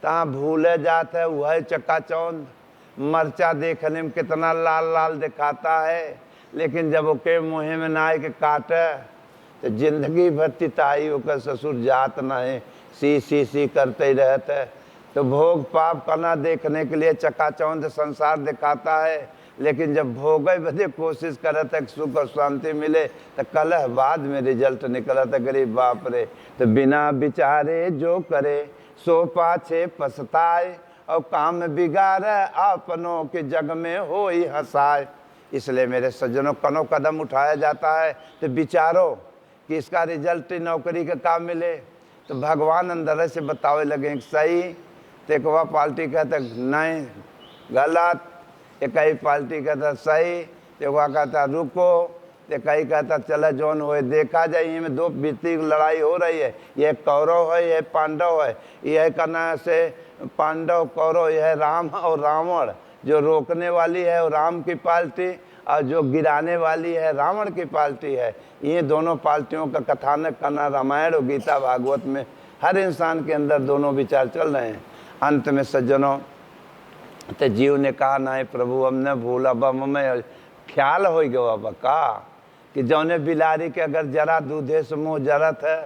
तहाँ भूले जात है। वह चकाचौंध मरचा देखने में कितना लाल लाल दिखाता है, लेकिन जब ओके मुँह में ना के काटे तो जिंदगी भर तिताई होकर ससुर जात नहीं सी करते ही रहते। तो भोग पाप करना देखने के लिए चकाचौंध संसार दिखाता है, लेकिन जब भोगे बदे कोशिश करे तक सुख और शांति मिले तो कल बाद में रिजल्ट निकला था गरीब बाप रे। तो बिना विचारे जो करे सो पाछे पछताए और काम बिगाड़े अपनों के जग में हो ही हंसाए। इसलिए मेरे सज्जनों कनो कदम उठाया जाता है तो विचारो कि इसका रिजल्ट नौकरी का काम मिले। तो भगवान अंदर से बतावे लगे सही, तो एक वह पार्टी कहता नहीं गलत, एक ही पार्टी कहता सही, तो वह कहता रुको, तो कहीं कहता चला जौन हो देखा जाए। इनमें दो बीती लड़ाई हो रही है, यह कौरव है यह पांडव है। यह करना से पांडव कौरव, यह राम और रावण, जो रोकने वाली है वो राम की पार्टी और जो गिराने वाली है रावण की पार्टी है। ये दोनों पार्टियों का कथानक करना रामायण और गीता भागवत में हर इंसान के अंदर दोनों विचार चल रहे हैं। अंत में सज्जनों तो जीव ने कहा नहीं प्रभु हमने भूल, अब हमें ख्याल हो गया अब का कि जौने बिलारी के अगर जरा दूधे से मुँह जरत है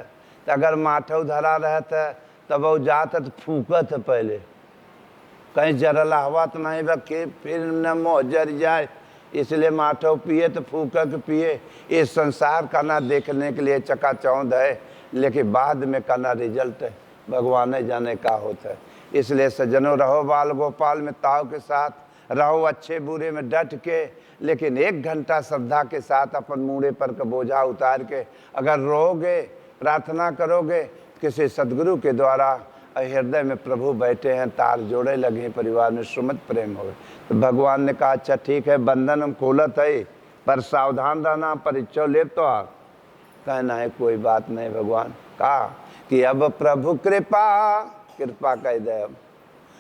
तो अगर माठौ धरा रहत है तब वो जात है तो फूकत है पहले, कहीं जरला हवा तो नहीं रखे फिर न मुँह जर जाए, इसलिए माठौ पिए तो फूक के पिए। इस संसार का ना देखने के लिए चकाचौंध है, लेकिन बाद में का ना रिजल्ट है भगवान ने जाने का होता है। इसलिए सज्जनों रहो बाल गोपाल में ताव के साथ, रहो अच्छे बुरे में डट के, लेकिन 1 घंटा श्रद्धा के साथ अपन मूड़े पर का बोझा उतार के अगर रोगे प्रार्थना करोगे किसी सदगुरु के द्वारा और हृदय में प्रभु बैठे हैं, तार जोड़े लगे हैं, परिवार में सुमत प्रेम हो। तो भगवान ने कहा अच्छा ठीक है, बंधन हम खोलत है, पर सावधान रहना, परीक्षा ले तो आ। कहना है कोई बात नहीं भगवान। कहा कि अब प्रभु कृपा, कृपा कह दे,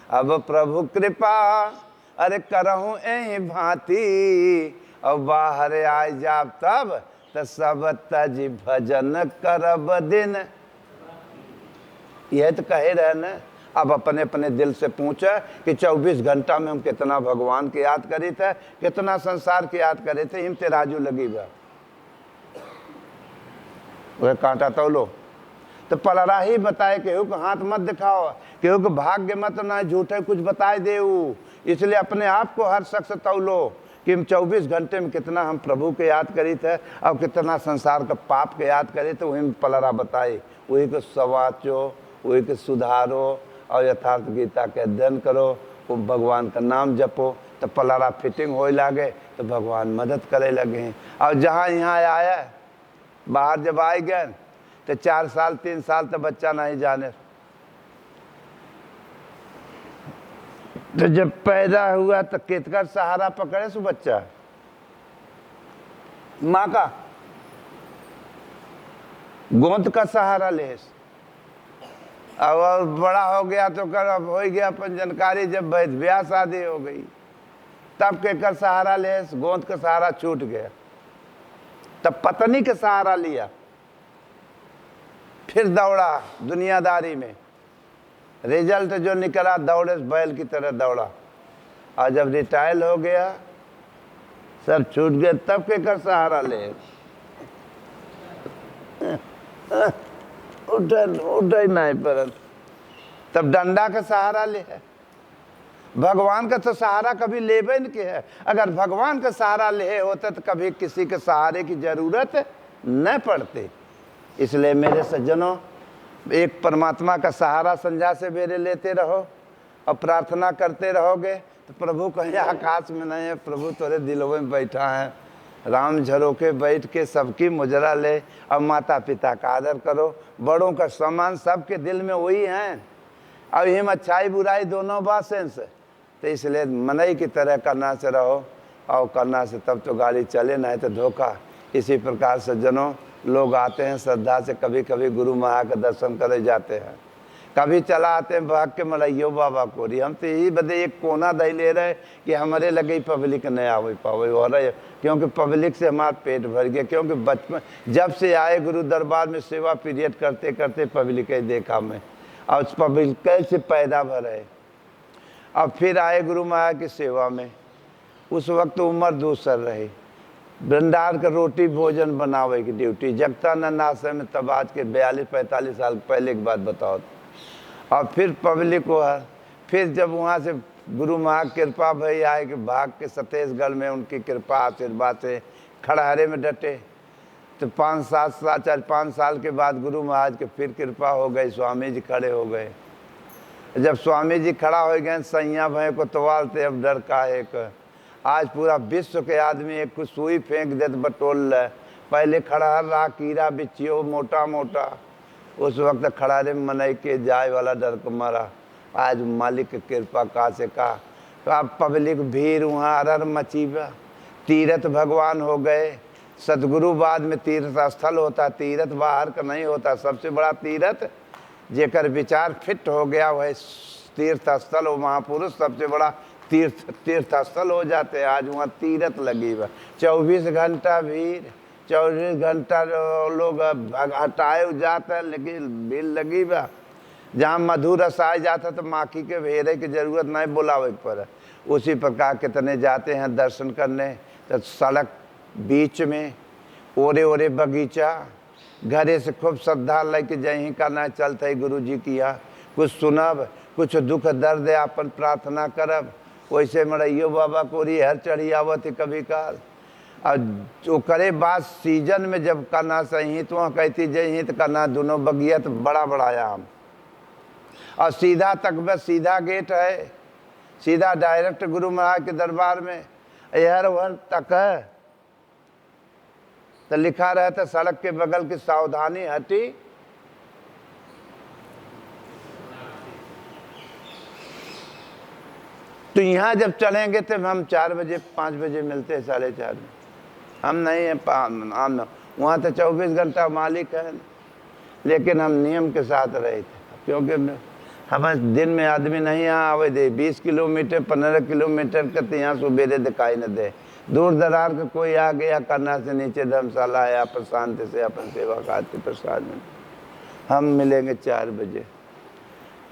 अब प्रभु कृपा अरे करहूँ एही भांति, और बाहर आए जाब तब त सब तज भजन करब दिन। यह तो कहे रहे न। अब अपने अपने दिल से पूछे कि 24 घंटा में हम कितना भगवान की याद करी थे, कितना संसार की याद करे थे। हिम तेराजू लगी बा वह कांटा तौलो तो पलरा ही बताए, केहू को हाथ मत दिखाओ, केहू को भाग्य मत ना झूठे कुछ बताए दे। इसलिए अपने आप को हर शख्स तौलो कि हम 24 घंटे में कितना हम प्रभु के याद करी थे और कितना संसार का पाप के याद करे थे। वही पलरा बताए, वही को सवाचो, वही को सुधारो और यथार्थ गीता के अध्ययन करो, वो भगवान का नाम जपो, तो पलरा फिटिंग हो लागे तो भगवान मदद करे लगे। और जहाँ यहाँ आया बाहर जब आए गए तो 4 साल 3 साल तो बच्चा नहीं जाने, तो जब पैदा हुआ तो कितकर सहारा पकड़े सो बच्चा, माँ का गोंद का सहारा ले। और बड़ा हो गया तो कर अब हो गया अपन जानकारी, जब ब्याह शादी हो गई तब केकर सहारा ले, गोंद का सहारा छूट गया, तब पत्नी का सहारा लिया, फिर दौड़ा दुनियादारी में, रिजल्ट जो निकला दौड़े बैल की तरह दौड़ा। और जब रिटायर हो गया सब छूट गए, तब के कर सहारा ले। उठे नहीं पर तब डंडा का सहारा ले है। भगवान का तो सहारा कभी लेबे न के है। अगर भगवान का सहारा ले होता तो कभी किसी के सहारे की जरूरत न पड़ती। इसलिए मेरे सज्जनों, एक परमात्मा का सहारा संध्या से मेरे लेते रहो और प्रार्थना करते रहोगे तो प्रभु कहीं आकाश में नहीं है, प्रभु तेरे दिलों में बैठा है। राम झरोके बैठ के सबकी मुजरा ले और माता पिता का आदर करो, बड़ों का सम्मान सबके दिल में वही है। और हिम अच्छाई बुराई दोनों बात सेंस, तो इसलिए मनई की तरह करना से रहो, और करना से तब तो गाड़ी चले, नहीं तो धोखा। इसी प्रकार सज्जनों, लोग आते हैं श्रद्धा से, कभी कभी गुरु महा के दर्शन करे जाते हैं, कभी चला आते हैं भाग के मलइयो बाबा कोरी। हम तो यही बदे एक कोना दही ले रहे कि हमारे लगे पब्लिक नहीं आवे पावे हो रहे, क्योंकि पब्लिक से हमारा पेट भर गया। क्योंकि बचपन जब से आए गुरु दरबार में सेवा पीरियड करते करते पब्लिक ही देखा मैं, और उस पब्लिक कैसे पैदा भरे। अब फिर आए गुरु महा की सेवा में, उस वक्त उम्र दूसर रही, भंडार का रोटी भोजन बनावे की ड्यूटी, जगता न आश्रम में तब आज के 42-45 साल पहले की बात बताओ। और फिर पब्लिक को है, फिर जब वहाँ से गुरु महा कृपा भई आए कि भाग के छत्तीसगढ़ में उनकी कृपा आशीर्वाद से खड़हरे में डटे, तो 4-5 साल के बाद गुरु महाराज के फिर कृपा हो गई, स्वामी जी खड़े हो गए। जब स्वामी जी खड़ा हो गए, सैया भय को तवालते अब डर का एक। आज पूरा विश्व के आदमी एक कुछ सुई फेंक देते बटोल ले। पहले खड़हर रहा कीड़ा बिच्छियो मोटा मोटा, उस वक्त खड़ारे में मनई के जाए वाला डर को मारा। आज मालिक की कृपा का से का, तो अब पब्लिक भीड़ वहाँ अरर मचीबा। तीर्थ भगवान हो गए, सतगुरु बाद में तीर्थ स्थल होता, तीर्थ बाहर का नहीं होता। सबसे बड़ा तीर्थ जेकर विचार फिट हो गया वह तीर्थ स्थल हो, महापुरुष सबसे बड़ा तीर्थ स्थल हो जाते हैं। आज वहाँ तीर्थ लगी बा, 24 घंटा भीड़, 24 घंटा लोग हटाए जाता है, लेकिन भीड़ लगी बा। जहाँ मधुर रस आ जाता तो माखी के भेरे की जरूरत नहीं बुलावे पर। उसी प्रकार कितने जाते हैं दर्शन करने, तो सड़क बीच में ओरे ओरे बगीचा, घरे से खूब श्रद्धा लेके जहीं करना चलते है गुरु जी किया, कुछ सुनब, कुछ दुख दर्द अपन प्रार्थना करब। वैसे मरइयो बाबा कोरी हर चढ़ी आवत है कभी काल। और जो करे बात सीजन में जब करना सही तो वहाँ कहती जय हित करना, दोनों बगियत बड़ा बड़ा आम। और सीधा तक बस सीधा गेट है, सीधा डायरेक्ट गुरु महाराज के दरबार में हर वन तक है। तो लिखा रहता सड़क के बगल की सावधानी हटी, तो यहाँ जब चलेंगे तो हम 4 बजे 5 बजे मिलते हैं, 4:30 में। हम नहीं है हम वहाँ तो 24 घंटा मालिक है, लेकिन हम नियम के साथ रहे थे, क्योंकि हम दिन में आदमी नहीं यहाँ आवे दे। 20 किलोमीटर 15 किलोमीटर के तो यहाँ सुबेरे दिखाई न दे। दूर दरार का कोई आ गया करना से नीचे धर्मशाला है, आप शांति से अपन सेवा खाते प्रसाद में। हम मिलेंगे 4 बजे।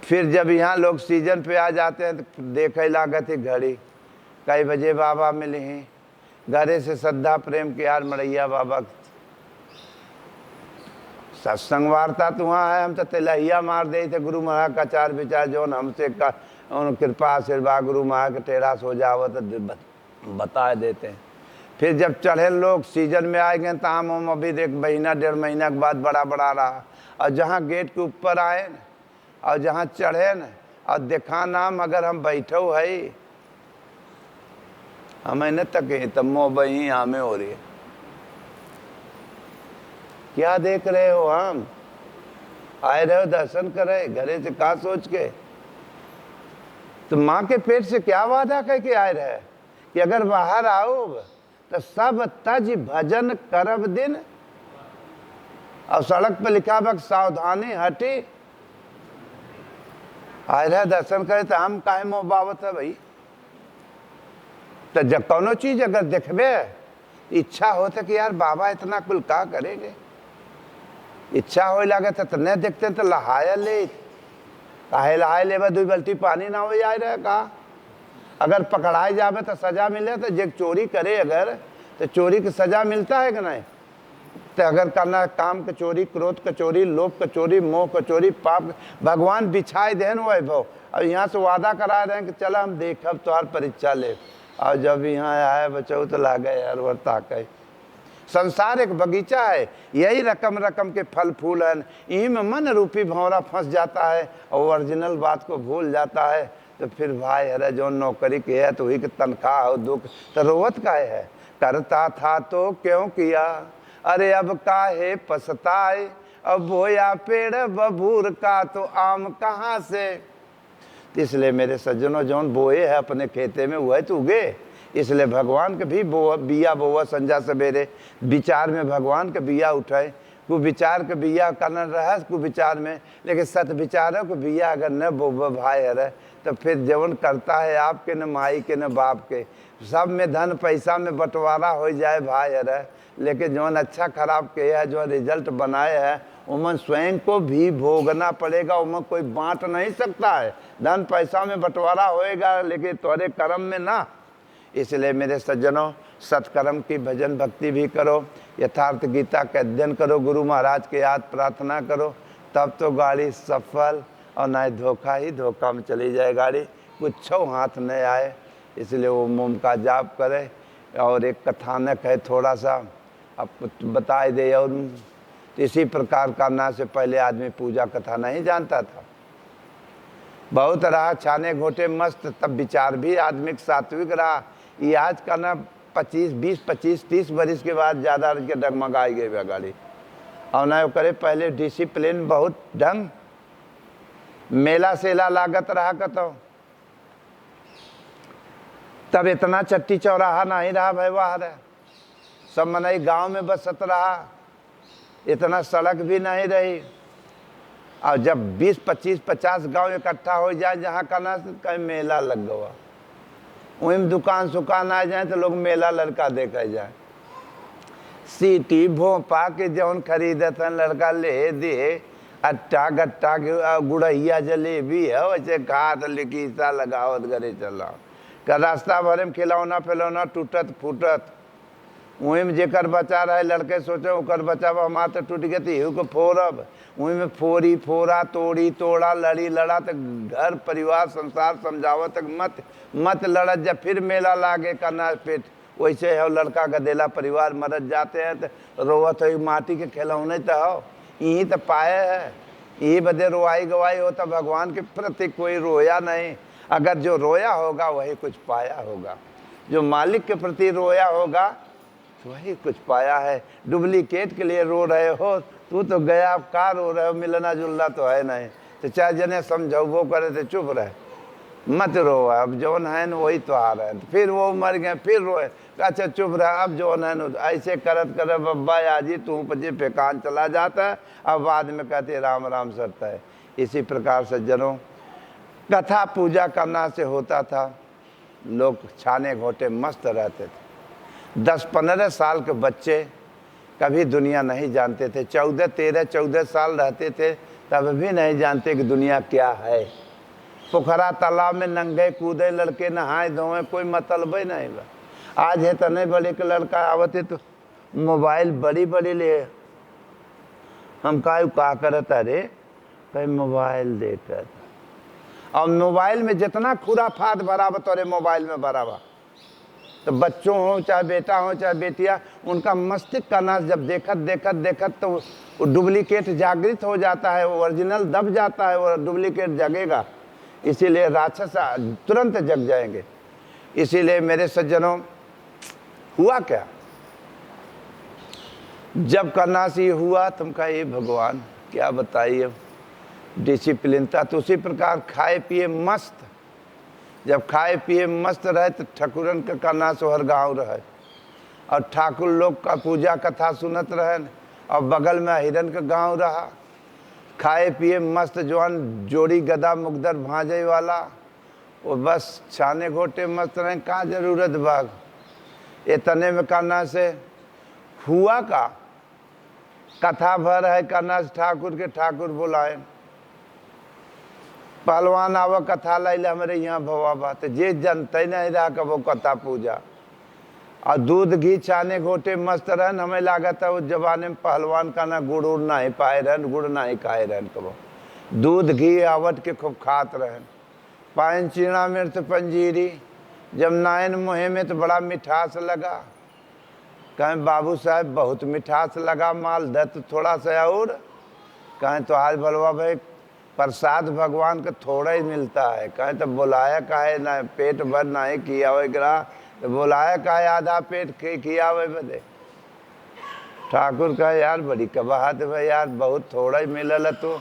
फिर जब यहाँ लोग सीजन पे आ जाते हैं तो देखे लागत है घड़ी, कई बजे बाबा मिले हैं। घरे से श्रद्धा प्रेम के यार मरैया बाबा सत्संग वार्ता तो वहाँ है। हम तो तिलहिया मार दे थे, गुरु महाराज का चार विचार जो हमसे का कृपा आशीर्वाद गुरु महाराज के टेरास हो जाओ तो बता देते हैं। फिर जब चढ़े लोग सीजन में आएंगे तो आम हम अभी 1 महीना 1.5 महीना के बाद बड़ा बड़ा रहा। और जहाँ गेट के ऊपर आए न और जहाँ चढ़े न और देखा नाम अगर हम बैठे है हमें न तक तब मोबई आमे हो रही है। क्या देख रहे हो? हम आए रहे हो दर्शन करे घरे से का सोच के? तो माँ के पेट से क्या वादा कह के आए रहे कि अगर बाहर आओ तो सब तज भजन करब दिन। और सड़क पे लिखा बक सावधानी हटी। आए रहे दर्शन करे तो हम काहे मोहबावत है भाई? तो जब कोनो चीज अगर देखबे इच्छा होता कि यार बाबा इतना कुल का करेंगे, इच्छा हो लगे तो नहीं देखते तो लहाया ले काहे लहाए ले 2 बाल्टी पानी ना हो जाए रहे का। अगर पकड़ाए जावे तो सजा मिले तो जे चोरी करे अगर तो चोरी की सजा मिलता है कि नहीं? तो अगर करना काम का चोरी, क्रोध का चोरी, लोभ का चोरी, मोह का चोरी, पाप भगवान बिछाए देन वैभव। अब यहाँ से वादा करा रहे हैं कि चला हम देखब तो परीक्षा ले। और जब यहाँ आए बचाओ तो लागे यार वर ताके। संसार एक बगीचा है, यही रकम रकम के फल फूल हैं। यहीं में मन रूपी भंवरा फंस जाता है और ओरिजिनल बात को भूल जाता है। तो फिर भाई अरे जो नौकरी के है तो वही की तनख्वाह हो दुख तो रोवत का है। करता था तो क्यों किया, अरे अब काहे पछताए। अब बोया पेड़ बबूर का तो आम कहाँ से। इसलिए मेरे सज्जनों जौन बोए है अपने खेते में वह तो उगे। इसलिए भगवान के भी बिया बोआ संजा सवेरे। विचार में भगवान के बिया उठाए। कुविचार के बिया करना रहा कुविचार में, लेकिन सत विचारों के बिया अगर न बोबा भाई है तो फिर जवन करता है आपके न माई के न बाप के, सब में धन पैसा में बंटवारा हो जाए भाई है। लेकिन जौन अच्छा खराब के है जो रिजल्ट बनाए है उमन स्वयं को भी भोगना पड़ेगा। उमन कोई बांट नहीं सकता है। धन पैसा में बंटवारा होएगा लेकिन तोरे कर्म में ना। इसलिए मेरे सज्जनों सत्कर्म की भजन भक्ति भी करो, यथार्थ गीता का अध्ययन करो, गुरु महाराज के याद प्रार्थना करो, तब तो गाड़ी सफल। और ना धोखा ही धोखा में चली जाए गाड़ी, कुछ हाथ नहीं आए। इसलिए वो मोम का जाप करे। और एक कथानक है थोड़ा सा अब बताए दे। और इसी प्रकार करना से पहले आदमी पूजा कथा नहीं जानता था, बहुत रहा छाने घोटे मस्त, तब विचार भी आदमी सात्विक रहा। ये आज का ना 25 20 25 30 बरिस के बाद ज़्यादा के डगमगाई गई गाड़ी। और ना करे पहले डिसिप्लिन बहुत ढंग, मेला सेला लागत रहा कतो। तब इतना चट्टी चौराहा नहीं रहा व्यवहार है, सब मनई गांव में बसत रहा, इतना सड़क भी नहीं रही। और जब 20 25 50 गांव इकट्ठा हो जाए जहाँ का ना कहीं मेला लग गया, वहीं में दुकान सुकान आ जाए तो लोग मेला लड़का देखा जाए। सीटी भोपा के जौन खरीदत हैं लड़का ले दे, अट्टा गट्टा गुड़ैया जलेबी है वैसे घाट लिकीसा लगावत घरे चला का रास्ता भरे में खिलौना फिलौना टूटत फूटत। वहीं में जेकर बचा रहे लड़के सोचे ओकर बचाव हमार तो टूट गए तो को फोड़ब। वहीं में फोड़ी फोड़ा तोड़ी तोड़ा लड़ी लड़ा तो घर परिवार संसार समझावत तक मत लड़त। जब फिर मेला लागे करना पेट वैसे है लड़का गदेला परिवार मरत जाते हैं तो रोवत हो माटी के खिलौने तो हो यही तो पाए है। यही बदे रोआई गवाई हो तो भगवान के प्रति कोई रोया नहीं। अगर जो रोया होगा वही कुछ पाया होगा, जो मालिक के प्रति रोया होगा तो वही कुछ पाया है। डुप्लीकेट के लिए रो रहे हो तू तो गया का रो रहे हो, मिलना जुलना तो है नहीं। तो चाहे जने समझाओ करे तो चुप रहे। मत रो, अब जौन है न वही तो आ रहे हैं। फिर वो मर गए, फिर रोए, अच्छा चुप रहा, अब जौन है न ऐसे करत करत बब्बा आजी तू पचे फेकान चला जाता है। अब बाद में कहते राम राम सरता है। इसी प्रकार सज्जनों, कथा पूजा करना से होता था, लोग छाने घोटे मस्त रहते थे। 10-15 साल के बच्चे कभी दुनिया नहीं जानते थे, 14-13-14 साल रहते थे तब भी नहीं जानते कि दुनिया क्या है। पोखरा तालाब में नंगे कूदे लड़के नहाए धोए, कोई मतलब ही नहीं बा। आज है तो नहीं बड़े के लड़का आवते तो मोबाइल बड़ी बड़ी ले, हम का करता रे, कहीं मोबाइल देकर। और मोबाइल में जितना खुराफात भरावा तोरे मोबाइल में भरावा, तो बच्चों हो चाहे बेटा हो चाहे बेटिया, उनका मस्तिष्क का नाश जब देखत देखत देखत तो वो डुप्लीकेट जागृत हो जाता है, वो ओरिजिनल दब जाता है, वो डुप्लीकेट जगेगा। इसीलिए राक्षस तुरंत जग जाएंगे। इसीलिए मेरे सज्जनों, हुआ क्या जब करना से हुआ, तुम कहा ये भगवान क्या बताइए, डिसिप्लिन था। तो उसी प्रकार खाए पिए मस्त, जब खाए पिए मस्त रहे तो ठाकुरन के करना से हर गाँव रहे, और ठाकुर लोग का पूजा कथा सुनत रहे, और बगल में हिरन का गाँव रहा। खाए पिए मस्त, जवान जोड़ी गदा मुगदर भांजे वाला, वो बस छाने घोटे मस्त रहे, कहाँ जरूरत बाग। इतने में करना से हुआ का कथा भर है, करना से ठाकुर के ठाकुर बुलाए, पहलवान आवा कथा लाइले हमारे यहाँ भवा बात, जे जनते नहीं रहा कबो कथा पूजा। और दूध घी छाने घोटे मस्त रहन, हमें लागत है उस जमाने में पहलवान का ना गुड़ उड़ नहीं पाए रहन, गुड़ नहीं खाए रहन कबो। दूध घी आवट के खूब खात रहन, पान चीना मिर्च पंजीरी, जब नायन मुहे में तो बड़ा मिठास लगा। कहें बाबू साहब बहुत मिठास लगा, माल दे तो थोड़ा सा और। कहें तो आज भलवा भाई प्रसाद भगवान का थोड़ा ही मिलता है। कहें तो बुलाया काहे ना, पेट भर ना ही किया हुआ ग्रह, तो बुलाया काहे आधा पेट किया हुए बदे। ठाकुर कहे यार बड़ी कबाहत है भाई यार, बहुत थोड़ा ही मिलल तो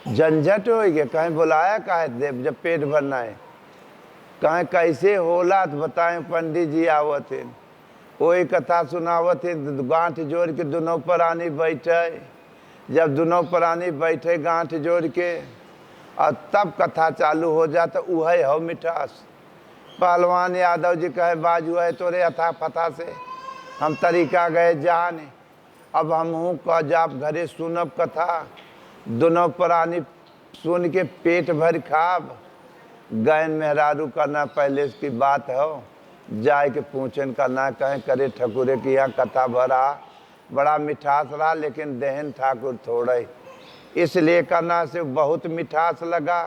झंझट हो गया। कहें बुलाया काहे देव जब पेट भरना है। कहें कैसे होला तो बताएं, पंडित जी आवत थे, वही कथा सुनावत थे, गांठ जोड़ के दोनों प्राणी बैठे। जब दोनों प्राणी बैठे गांठ जोड़ के, और तब कथा चालू हो जाता, वही हो मिठास। पहलवान यादव जी कहे बाजू है तोरे अथा फथा से, हम तरीका गए जाने, अब हम हूँ कह जाप घरे सुनब कथा। दोनों प्राणी सुन के पेट भर खाब, गैन मेहरारू करना पहले इसकी बात हो, जाए के पूछन का ना कहें करे ठकुरे की यहाँ कथा भरा, बड़ा मिठास रहा लेकिन दहन ठाकुर थोड़ा ही, इसलिए करना से बहुत मिठास लगा,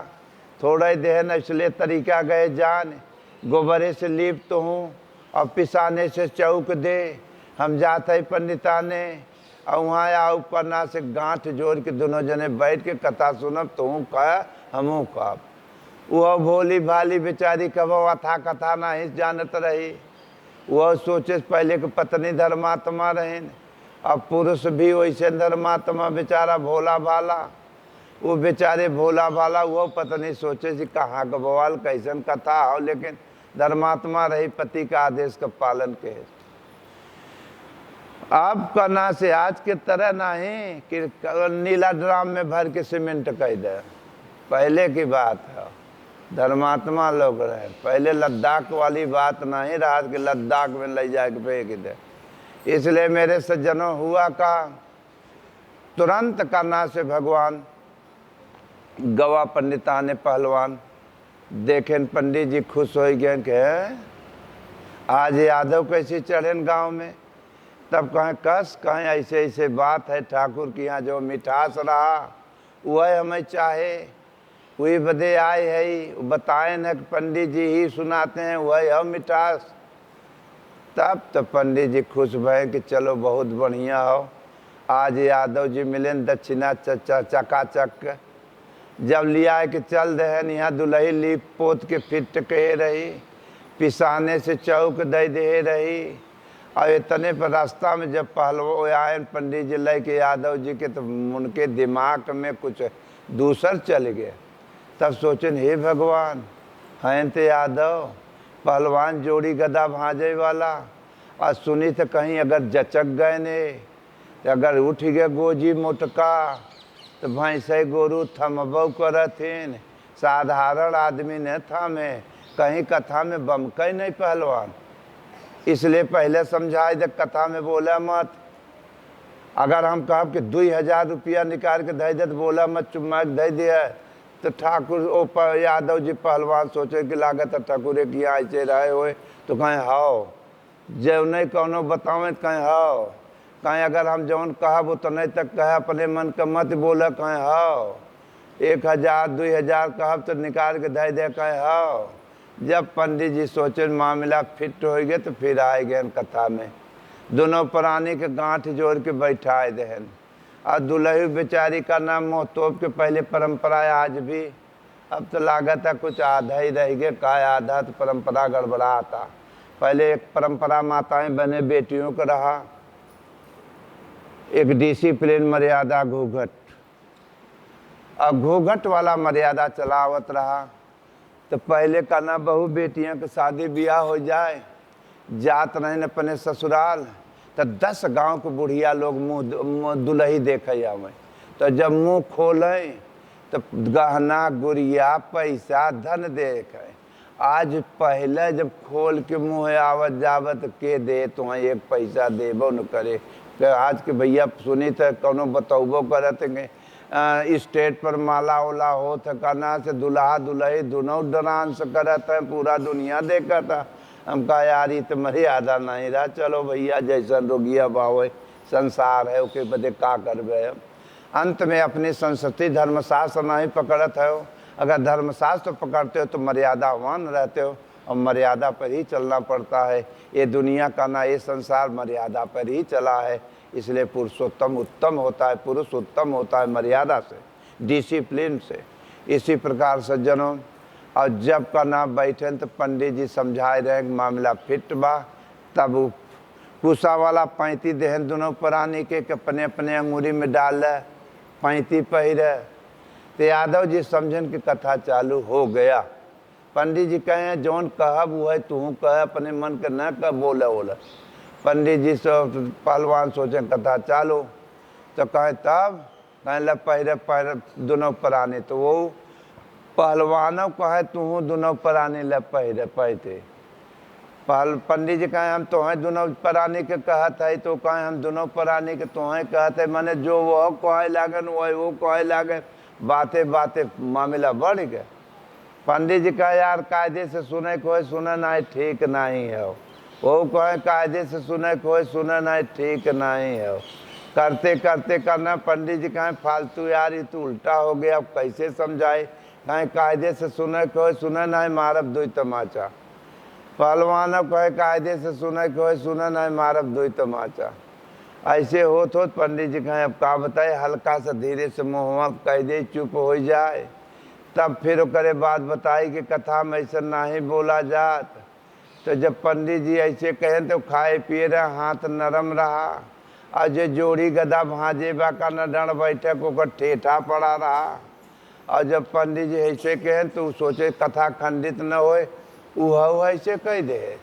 थोड़ा ही दहन इसलिए तरीका गए जान। गोबरे से लीप तो हूँ और पिसाने से चौक दे, हम जाते ही पंडिताने, और वहाँ आओ करना से गांठ जोड़ के दोनों जने बैठ के कथा सुनब, तो हूँ कह हमू कह। वह भोली भाली बेचारी कब अथा कथा नहीं जानत रही, वह सोचे पहले के पत्नी धर्मात्मा रहे, अब पुरुष भी वैसे धर्मात्मा बेचारा भोला भाला। वो बेचारे भोला भाला, वो पत्नी सोचे कि कहाँ का बवाल कैसन कथा हो, लेकिन धर्मात्मा रही, पति का आदेश का पालन के। अब करना से आज के तरह नहीं कि नीला ड्राम में भर के सीमेंट कह दे, पहले की बात है। धर्मात्मा लोग रहे, पहले लद्दाख वाली बात नहीं रहा कि लद्दाख में ले जाके फेंक दे। इसलिए मेरे सज्जनों हुआ का तुरंत करना से भगवान गवा पंडिताने पहलवान देखें, पंडित जी खुश हो गए कि आज यादव कैसे चढ़ेन गांव में। तब कहें कस, कहें ऐसे ऐसे बात है, ठाकुर की यहाँ जो मिठास रहा वह हमें चाहे, वही बदे आए है, बताए न पंडित जी ही सुनाते हैं वही हम मिठास। तब तो पंडित जी खुश भए कि चलो बहुत बढ़िया हो, आज यादव जी मिले दक्षिणा चकाचक। जब लिया के चल दे यहाँ दुल्ही लीप पोत के फिट कहे रही, पिसाने से चौक दे दे रही। और इतने पर रास्ता में जब पहलव आए पंडित जी लेके यादव जी के, तो उनके दिमाग में कुछ दूसर चल गया। तब सोचें हे भगवान हयंत यादव पहलवान जोड़ी गदा भांजे वाला, और सुनी तो कहीं अगर जचक गए ने, तो अगर उठ गए गोजी मोटका तो भैंसे गोरू थमबो करथिन, साधारण आदमी ने थामे, कहीं कथा में बमकई नहीं पहलवान। इसलिए पहले समझाए दे, कथा में बोला मत। अगर हम कहब कि 2000 रुपया निकाल के दे दे तो बोला मत, चुम्मा दे दिया, तो ठाकुर यादव जी पहलवान सोचे कि लागत ठाकुर के यहाँ ऐसे रहे हुए, तो कहें हाओ जब नहीं कौनो बतावें तो कहें हाओ, कहें अगर हम जौन कहब वो तो नहीं तक कहे अपने मन का मत बोला, कहें हाओ 1000 2000 कहब तो निकाल के दे दे, कहें हाओ। जब पंडित जी सोचे मामला फिट हो गए तो फिर आए गए कथा में, दोनों प्राणी के गांठ जोड़ के बैठाए दहन, और दुल्ही बेचारी का नाम मोहतोब के पहले परंपरा आज भी, अब तो लागत है कुछ आधा ही रह गया, का आधा तो परंपरा गड़बड़ाता। पहले एक परंपरा माताएं बने बेटियों को रहा, एक डिसिप्लिन मर्यादा घूंघट, अब घूंघट वाला मर्यादा चलावत रहा। तो पहले का ना बहू बेटियां के शादी ब्याह हो जाए, जात नहीं अपने ससुराल, तो 10 गांव के बुढ़िया लोग मुँह दुल्ही देखे आवे, तो जब मुँह खोले तो गहना गुड़िया पैसा धन देखे। आज पहले जब खोल के मुँह आवत जावत के दे तो एक पैसा देबो न करे, तो आज के भैया सुनी तो कोनो बतौबो करत स्टेट पर माला उला हो थकाना से दुल्हा दुल्ही दोनों डांस करत है, पूरा दुनिया देखा था। हम कहा यार ये तो मर्यादा नहीं रहा, चलो भैया जैसा रोगिया भाव संसार है ओके बदे का करबे। अंत में अपनी संस्कृति धर्मशास्त्र नहीं पकड़त हो, अगर धर्मशास्त्र पकड़ते हो तो मर्यादावान रहते हो, और मर्यादा पर ही चलना पड़ता है। ये दुनिया का ना ये संसार मर्यादा पर ही चला है, इसलिए पुरुषोत्तम उत्तम होता है, पुरुष उत्तम होता है मर्यादा से, डिसिप्लिन से। इसी प्रकार सज्जनों, और जब का ना बैठे तो पंडित जी समझाए रहे मामला फिट बा, तब कुसा वाला 35 देहन दोनों प्राणी के अपने अपने अंगूरी में डाल 35 पहिरे, तो यादव जी समझन की कथा चालू हो गया। पंडित जी कहे जौन कहब वो है तू कह, अपने मन के न कह बोले बोले। पंडित जी पहलवान सोचे कथा चालू, तो कहे तब कहें ल पहिरे दोनों प्राणी, तो वो पहलवानों कहे तू दोनों प्राणी ल पहिरे पहते। पंडित जी कहे हम तो हैं दोनों प्राणी के कहत है, तो कहे हम दोनों प्राणी के तो हैं कहत है, मैंने जो वो कहे लागन वो कहे लागन, बातें बातें मामला बढ़ गया। पंडित जी कहे यार कायदे से सुने कोई सुने नहीं ठीक नहीं है, वो कहे कायदे से सुने कोई सुने नहीं ठीक नहीं है। करते करते करना पंडित जी कहें फालतू यार ये तो उल्टा हो गया, अब कैसे समझाए। कहें कायदे से सुने कोई सुने नहीं मारब 2 तमाचा। पहलवान कहे कायदे से सुने कोई सुने नहीं मारब 2 तमाचा। ऐसे होत पंडित जी कहें अब का बताए, हल्का सा धीरे से मुँह कह दे चुप हो जाए, तब फिर करे बात बताई कि कथा में ऐसा नहीं बोला जात। तो जब पंडित जी ऐसे कहें तो खाए पिए रहे, हाथ नरम रहा, और जो जोड़ी गदा भांजे बा का न डर बैठे को ठेठा पड़ा रहा। और जब पंडित जी ऐसे कहें तो सोचे कथा खंडित न होए, वह ऐसे कह दे।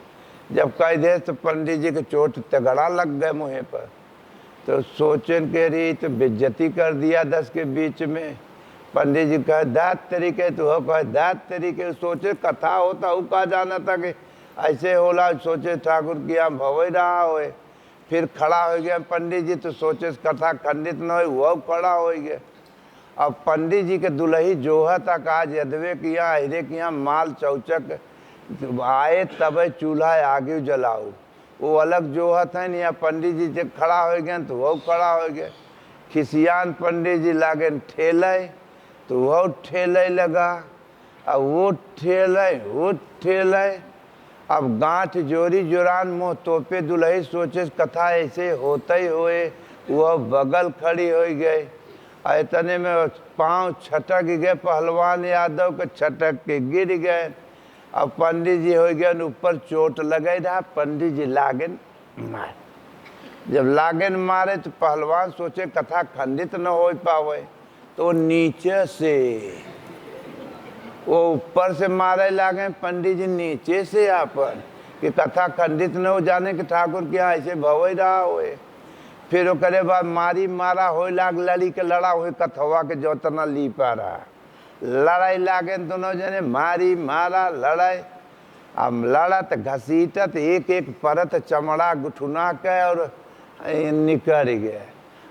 जब कह दे तो पंडित जी के चोट तगड़ा लग गए मुँह पर, तो सोचन के रही तो बेइज्जती कर दिया 10 के बीच में। पंडित जी कहे दात तरीके, तो हो कहे दात तरीके, सोचे कथा होता हूँ कहा जाना था कि ऐसे होला, सोचे ठाकुर की यहाँ भवे रहा होए। फिर खड़ा हो गया पंडित जी, तो सोचे कथा खंडित न हो, वह खड़ा हो गया। अब पंडित जी के दुल्ही जोहा तक आज यदवे के यहाँ अहरे के यहाँ माल चौचक आए तब चूल्हा आगे जलाओ, वो अलग जोहत है नहीं। पंडित जी जब खड़ा हो गए तो वह खड़ा हो गए। खिसियान पंडित जी लागे ठेले, तो वह ठेले लगा, अब वो ठेले। अब गांठ जोरी जोरान मुँह तोपे दुल्ही सोचे कथा ऐसे होते ही होए, वह बगल खड़ी हो गए। इतने में पाँव छटक गए, पहलवान यादव के छटक के गिर गए। अब पंडित जी हो गए ऊपर चोट लगे रहा, पंडित जी लागन मार। जब लागन मारे तो पहलवान सोचे कथा खंडित न हो पावे, तो नीचे से वो ऊपर से मारे लागे, पंडित जी नीचे से आपन कि कथा खंडित न हो जाने कि ठाकुर के यहाँ ऐसे भवई रहा होए। फिर वो करे बाद मारी मारा हो लाग, लड़ी के लड़ा हुए कथवा के जोतना ली पा रहा, लड़ाई लागे दोनों जने, मारी मारा लड़ाई। अब लड़ा तो घसीटत एक एक परत चमड़ा गुठुना के और निकल गए,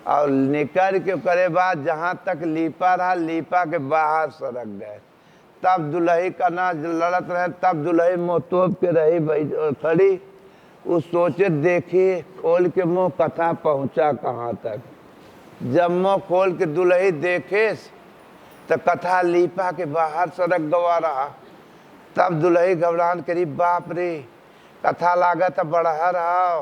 और निकल के करे बाद जहाँ तक लीपा रहा, लीपा के बाहर सरक गए। तब दुल्ही का ना लड़त रहे, तब दुल्ही मोतोब के रही भाई खड़ी, उस सोचे देखी खोल के मुँह कथा पहुँचा कहाँ तक। जब मुँह खोल के दुल्ही देखे तो कथा लीपा के बाहर सरक गवा रहा। तब दुल्ही घबरान करी, बाप रे कथा लागत बढ़ा रहा,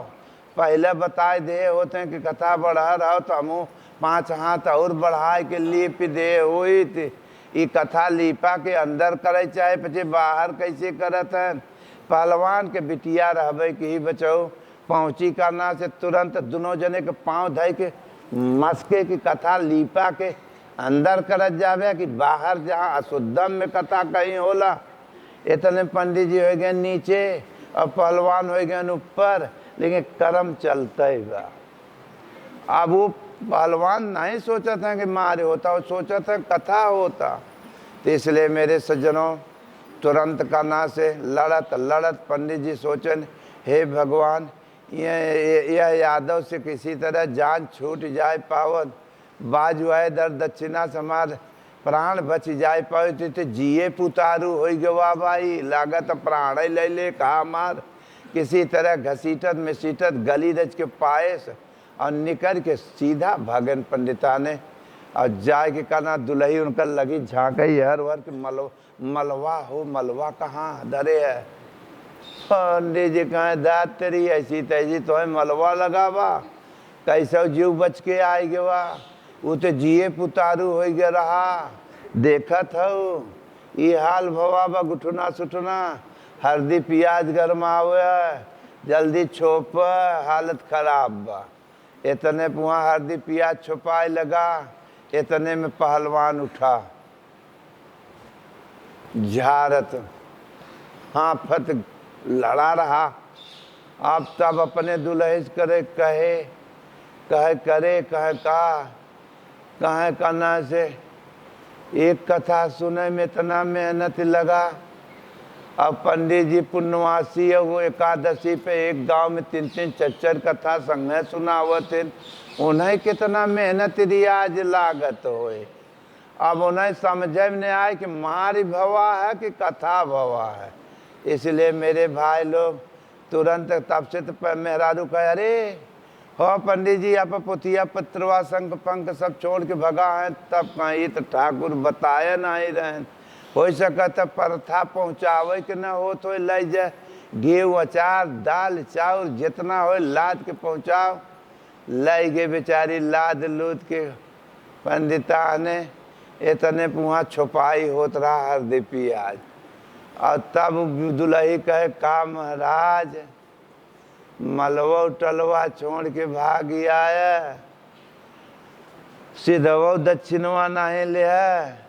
पहले बताए दे होते हैं कि कथा बढ़ा रहा तो हम 5 हाथ और बढ़ाए के लीप दे हुई थी। ये कथा लीपा के अंदर करे चाहे पचे बाहर कैसे करत है। पहलवान के बिटिया रहबे कि ही बचाओ, पहुँची करना से तुरंत दोनों जने के पाँव धय के मस्के की कथा लीपा के अंदर करत जावे कि बाहर जहाँ अशुद्धम में कथा कहीं होला। इतने पंडित जी हो गए नीचे और पहलवान हो गए ऊपर, लेकिन कर्म चलता ही बा। अब वो पहलवान नहीं सोचा था कि मारे होता, वो सोचा था कथा होता। तो इसलिए मेरे सज्जनों तुरंत करना से लड़त लड़त पंडित जी सोचन, हे भगवान यह यादव से किसी तरह जान छूट जाए पावत, बाजू आए दर दक्षिणा समार प्राण बच जाए पाए तो जिए पुतारू हो गवा भाई, लागत प्राण ले ले कहा मार। किसी तरह घसीटत में सीटत गली रच के पाएस और निकल के सीधा भगन पंडिता ने और जाए के कहना दुल्ही उनका लगी झांकई हर वर के मलवा हो, मलवा कहाँ धरे है। पंडित जी कहें दात तेरी ऐसी तैसी तो है मलवा लगावा, कैसे जीव बच के आए गवा, वो तो जिए पुतारू हो गया रहा। देखत हो ये हाल भवा बा गुठुना सुठुना, हल्दी प्याज गरमावे जल्दी छोप, हालत खराब बा। इतने पुआ हल्दी प्याज छुपाए लगा, इतने में पहलवान उठा झारत हाफत लड़ा रहा। अब तब अपने दुल्हे करे कहे करे कहे करना से एक कथा सुने में इतना मेहनत लगा। अब पंडित जी पुण्यवासी है, वो एकादशी पे एक गांव में 3-3 4-4 कथा संगे सुनावत, उन्हें कितना मेहनत रियाज लागत होए। अब उन्हें समझ में नहीं आए कि मारी भवा है कि कथा भवा है। इसलिए मेरे भाई लोग तुरंत तब से तो मेहरारू कहे, अरे हो पंडित जी आप पुतिया पत्रवा शंख पंख सब छोड़ के भगा है, तब कहीं तो ठाकुर बताए नहीं रहे। हो सकता परथा पहुँचावे के न हो तो ले जाए, गेहूँ अचार दाल चाउर जितना हो लाद के पहुँचाओ। लाई गए बेचारी लाद लूद के पंडिता ने इतने पुआ छुपाई होत रहा हरदी प्याज। और तब दुल्ही कहे का महाराज मलवा टलवा छोड़ के भाग आया, सिधवा दक्षिणवा नहीं ले है।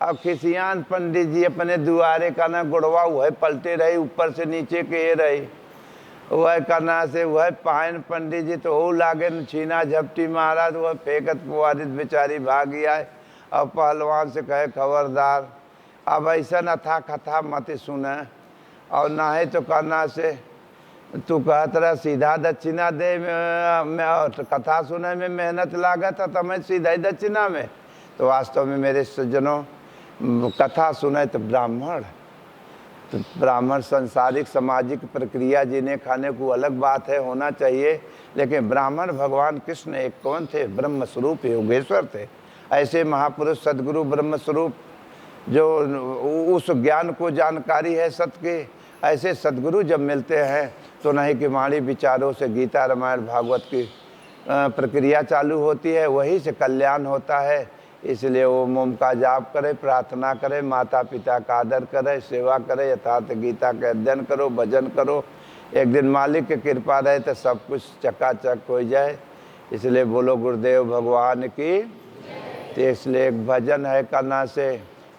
अब खिसियान पंडित जी अपने दुआरे का ना गुड़वा वह पलटे रही, ऊपर से नीचे के रही, वह करना से वह पायन पंडित जी तो हो लागे छीना झपटी मारा, तो वह फेंकत पुआरित बेचारी भागी आए। अब पहलवान से कहे खबरदार अब ऐसा न था कथा मत सुने, और ना ही तो करना से तू कहत रहा सीधा दक्षिणा दे में कथा सुने में मेहनत लागत है, तो मैं सीधा ही दक्षिणा में। तो वास्तव में मेरे सज्जनों कथा सुने तो ब्राह्मण संसारिक सामाजिक प्रक्रिया जीने खाने को अलग बात है, होना चाहिए, लेकिन ब्राह्मण भगवान कृष्ण एक कौन थे? ब्रह्म स्वरूप योगेश्वर थे। ऐसे महापुरुष सदगुरु ब्रह्म स्वरूप जो उस ज्ञान को जानकारी है सत्य के, ऐसे सदगुरु जब मिलते हैं तो नहीं कि वाणी विचारों से गीता रामायण भागवत की प्रक्रिया चालू होती है, वही से कल्याण होता है। इसलिए ओम ओम का जाप करे, प्रार्थना करे, माता पिता का आदर करे, सेवा करे, यथार्थ गीता के अध्ययन करो, भजन करो। एक दिन मालिक की कृपा रहे तो सब कुछ चकाचक हो जाए। इसलिए बोलो गुरुदेव भगवान की। तो इसलिए एक भजन है करना से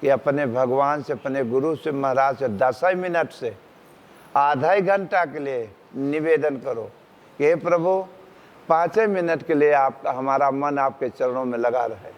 कि अपने भगवान से, अपने गुरु से, महाराज से 10 ही मिनट से आधा ही घंटा के लिए निवेदन करो कि हे प्रभु 5 मिनट के लिए आपका हमारा मन आपके चरणों में लगा रहे,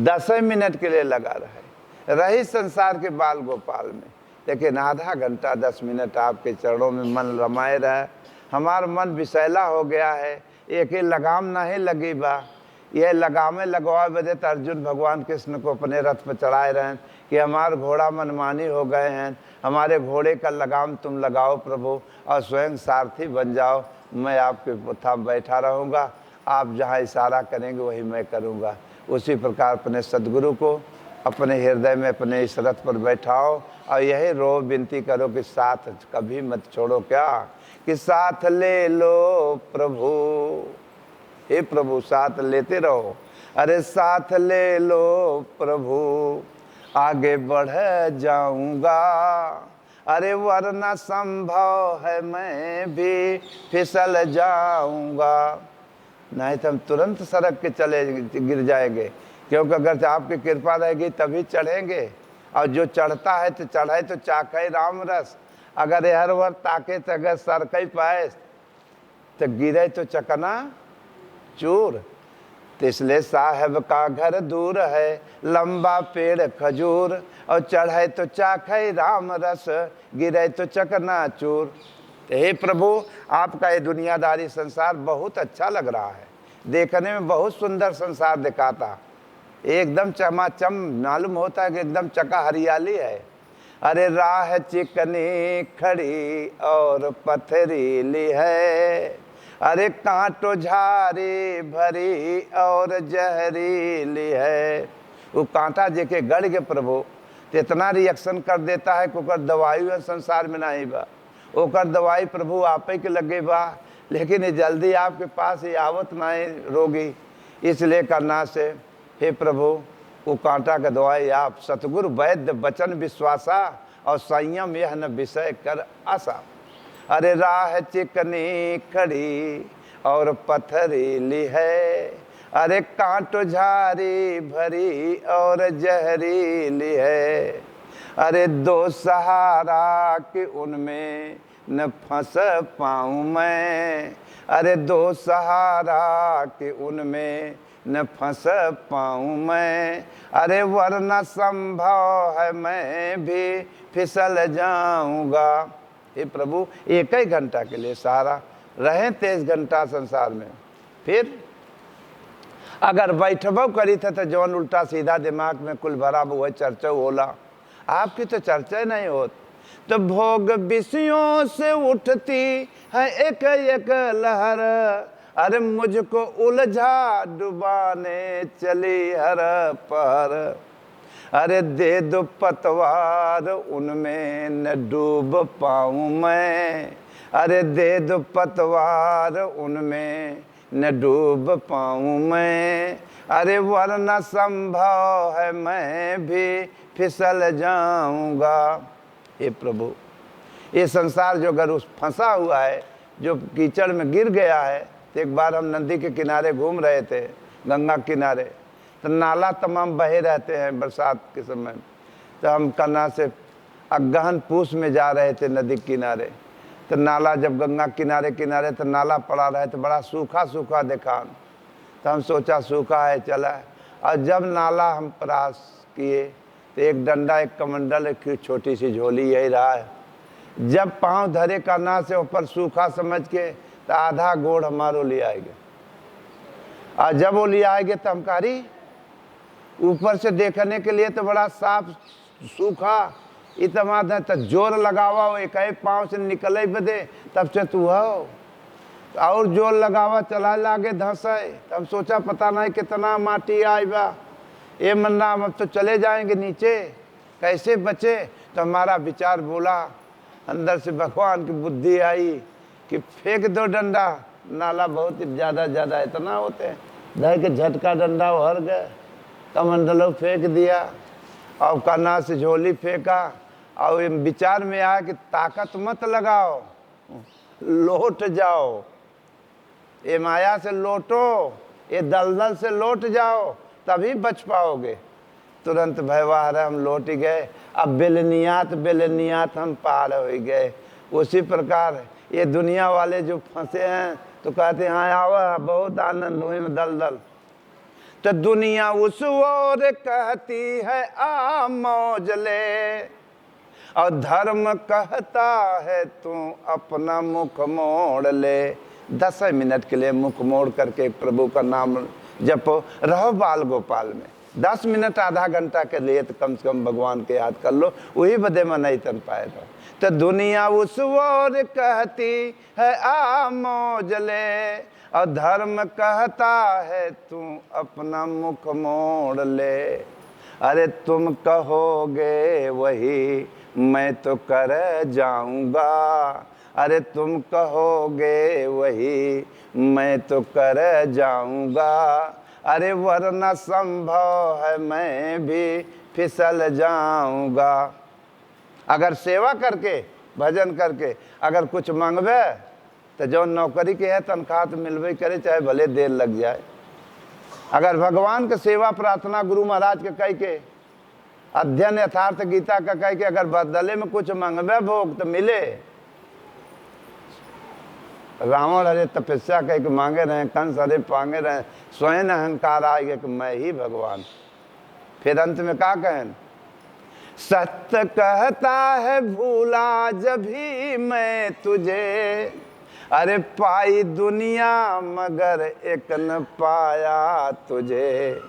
10 मिनट के लिए लगा रहे। रही संसार के बाल गोपाल में, लेकिन आधा घंटा 10 मिनट आपके चरणों में मन रमाए रहे। हमारा मन विषैला हो गया है, एक ही लगाम नहीं लगी बा। यह लगामें लगवाए बदे तो अर्जुन भगवान कृष्ण को अपने रथ पर चढ़ाए रहें कि हमारे घोड़ा मनमानी हो गए हैं, हमारे घोड़े का लगाम तुम लगाओ प्रभु और स्वयं सारथी बन जाओ। मैं आपके पुथा बैठा रहूँगा, आप जहाँ इशारा करेंगे वही मैं करूँगा। उसी प्रकार अपने सदगुरु को अपने हृदय में अपने इस रथ पर बैठाओ और यही रो विनती करो कि साथ कभी मत छोड़ो। क्या कि साथ ले लो प्रभु, हे प्रभु साथ लेते रहो। अरे साथ ले लो प्रभु, आगे बढ़ जाऊंगा। अरे वरना संभव है मैं भी फिसल जाऊंगा। नहीं तो हम तुरंत सड़क के चले गिर जाएंगे, क्योंकि अगर आपकी कृपा रहेगी तभी चढ़ेंगे। और जो चढ़ता है तो चढ़ाए तो चाखे राम रस, अगर हर वर ताके तो अगर सरकई पाए तो गिरे तो चकना चूर। तो इसलिए साहब का घर दूर है, लंबा पेड़ खजूर, और चढ़े तो चाखे राम रस, गिरे तो चकना चूर। तो हे प्रभु आपका ये दुनियादारी संसार बहुत अच्छा लग रहा है, देखने में बहुत सुंदर संसार दिखाता, एकदम चमाचम मालूम होता है कि एकदम चका हरियाली है। अरे राह चिकनी खड़ी और पथरीली है, अरे कांटो झारी भरी और जहरीली है। वो कांटा जेके गड़ के प्रभु तो इतना रिएक्शन कर देता है कि ओकर दवाई संसार में नहीं बा, ओकर दवाई प्रभु आप ही के लगे बा, लेकिन ये जल्दी आपके पास ये आवत नहीं रोगी। इसलिए करना से हे प्रभु वो कांटा का दवाई आप सतगुरु वैद्य वचन विश्वासा और संयम यह न विषय कर आशा। अरे राह चिकनी खड़ी और पथरीली है, अरे कांटो झारी भरी और जहरीली है। अरे दो सहारा कि उनमें न फंस पाऊँ मैं, अरे दो सहारा कि उनमें न फंस पाऊँ मैं। अरे वरना संभव है मैं भी फिसल जाऊँगा। हे प्रभु एक ही घंटा के लिए सहारा रहें 23 घंटा संसार में, फिर अगर बैठबो करी थे तो जौन उल्टा सीधा दिमाग में कुल भरा वह चर्चा होला, आपकी तो चर्चा नहीं होत। तो भोग विषयों से उठती है एक एक लहर, अरे मुझको उलझा डुबाने चली हर पर। अरे दे दो पतवार उनमें न डूब पाऊँ मैं, अरे दे दो पतवार उनमें न डूब पाऊँ मैं। अरे वरना संभव है मैं भी फिसल जाऊँगा। हे प्रभु ये संसार जो अगर उस फंसा हुआ है, जो कीचड़ में गिर गया है। तो एक बार हम नदी के किनारे घूम रहे थे, गंगा किनारे, तो नाला तमाम बहे रहते हैं बरसात के समय। तो हम कन्ना से अगहन पूस में जा रहे थे नदी किनारे, तो नाला जब गंगा किनारे किनारे तो नाला पड़ा रहे तो बड़ा सूखा सूखा देखा। तो हम सोचा सूखा है चला, और जब नाला हम क्रॉस किए तो एक डंडा एक कमंडल एक छोटी सी झोली यही रहा है। जब पाँव धरे करना से ऊपर सूखा समझ के तो आधा गोड़ हमारो ले आएंगे, और जब वो ले आएंगे तो हम कारी ऊपर से देखने के लिए तो बड़ा साफ सूखा इतना है। तो जोर लगावा वो एक ही पाँव से निकले बदे तब से तू हो, और जोर लगावा चला लागे धंसे। तो हम सोचा पता नहीं कितना माटी आई बा, ये मन्ना हम अब तो चले जाएंगे नीचे, कैसे बचे। तो हमारा विचार बोला, अंदर से भगवान की बुद्धि आई कि फेंक दो डंडा, नाला बहुत ज़्यादा इतना होते हैं, धर के झटका डंडा भर गए, कमंडलों फेंक दिया और कन्ना से झोली फेंका। और विचार में आया कि ताकत मत लगाओ, लौट जाओ, ये माया से लौटो, ये दलदल से लौट जाओ तभी बच पाओगे। तुरंत व्यवहार हम लौट गए। अब बेलनियात हम पार हो गए। उसी प्रकार ये दुनिया वाले जो फंसे हैं तो कहते हैं हाँ आओ बहुत आनंद हुई में दलदल। तो दुनिया उस ओर कहती है आ मौज ले, और धर्म कहता है तू अपना मुख मोड़ ले। 10 मिनट के लिए मुख मोड़ करके प्रभु का नाम जपो, रहो बाल गोपाल में। 10 मिनट आधा घंटा के लिए तो कम से कम भगवान के याद कर लो, वही बदे में नहीं तन पाएगा। तो दुनिया उस ओर कहती है आ मौज ले, और धर्म कहता है तू अपना मुख मोड़ ले। अरे तुम कहोगे वही मैं तो कर जाऊंगा, अरे तुम कहोगे वही मैं तो कर जाऊंगा, अरे वरना संभव है मैं भी फिसल जाऊंगा। अगर सेवा करके भजन करके अगर कुछ मांगबे तो जो नौकरी के है तनख्वाह तो मिलबे करे, चाहे भले देर लग जाए। अगर भगवान के सेवा प्रार्थना गुरु महाराज के कह के अध्ययन यथार्थ गीता का कह के अगर बदले में कुछ मांगबे भोग तो मिले। रावण अरे तपस्या कह के मांगे रहे, कंस अरे पांगे रहे, स्वयं अहंकार आ गया कि मैं ही भगवान। फिर अंत में क्या कहें, सत्य कहता है भूला जब भी मैं तुझे, अरे पाई दुनिया मगर एक न पाया तुझे,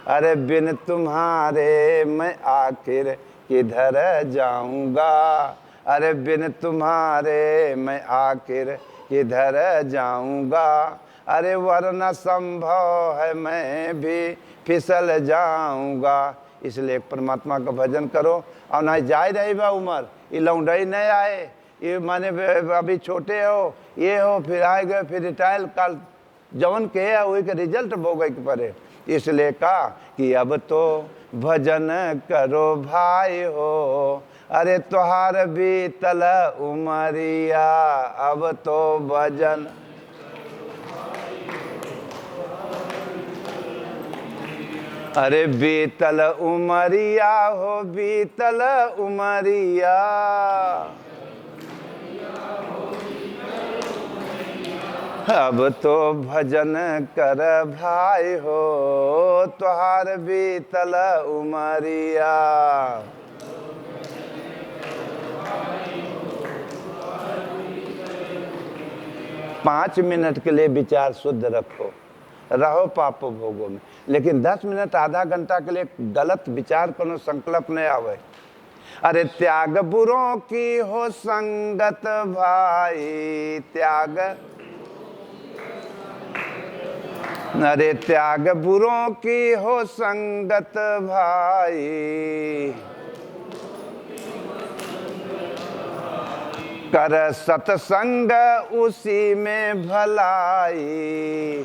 अरे बिन तुम्हारे मैं आखिर किधर जाऊंगा, अरे बिन तुम्हारे मैं आखिर किधर जाऊंगा, अरे वरना संभव है मैं भी फिसल जाऊंगा। इसलिए परमात्मा का भजन करो। और ना जाए रही बा उम्र, ये लौंडाई नहीं आए, ये माने अभी छोटे हो, ये हो, फिर आए गए, फिर रिटायर काल जवन के है वही के रिजल्ट भोगे के पड़े। इसलिए कहा कि अब तो भजन करो भाई हो, अरे तुहार बीतल उमरिया, अब तो भजन। अरे बीतल उमरिया हो बीतल उमरिया, अब तो भजन कर भाई हो तुहार बीतल उमरिया। 5 मिनट के लिए विचार शुद्ध रखो, रहो पाप भोगों में। लेकिन 10 मिनट आधा घंटा के लिए गलत विचार करो, संकल्प नहीं आवे। अरे त्याग बुरों की हो संगत भाई, त्याग, अरे त्याग बुरों की हो संगत भाई, कर सत्संग उसी में भलाई,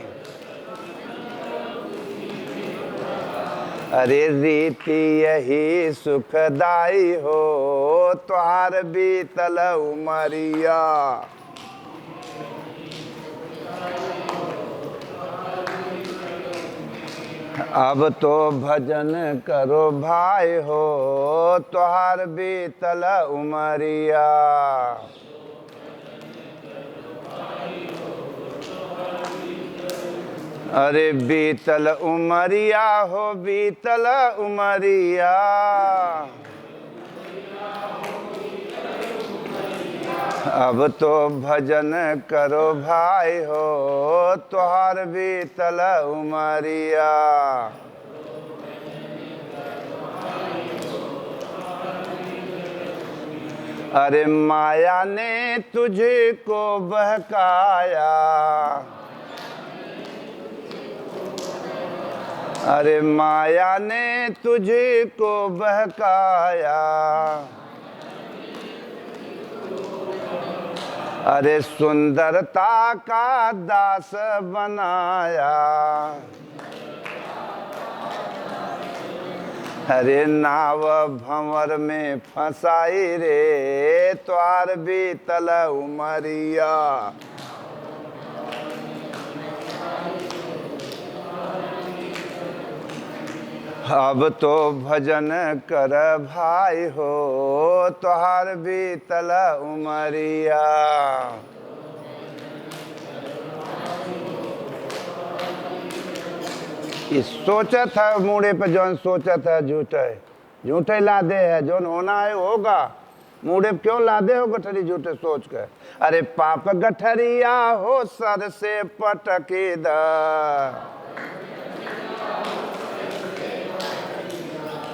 अरे रीति यही सुखदाई हो तुहार बीतल उमरिया। अब तो भजन करो भाई हो तुहार बीतल उमरिया। अरे बीतल उमरिया हो बीतल उमरिया, अब तो भजन करो भाई हो तुहार बीतल उमरिया। अरे माया ने तुझको बहकाया, अरे माया ने तुझको बहकाया, अरे सुंदरता का दास बनाया, अरे नाव भंवर में फंसाई रे त्वार बीतल उमरिया। अब तो भजन कर भाई हो तोहार बीतल उमरिया। ये सोचत है मुड़े पे जौन सोचत है झूठे झूठे लादे है, जौन होना है होगा। मुड़े पे क्यों लादे हो गठरी झूठे सोच के। अरे पाप गठरिया हो सर से पटके द,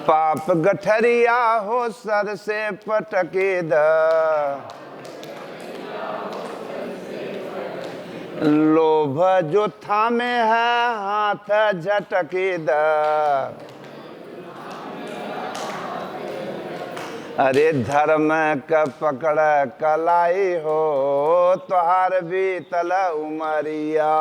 पाप गठरिया हो सर से पटके द, लोभ जो थामे है हाथ झटके द। अरे धर्म का पकड़ कलाई हो तोहार बीतल उमरिया।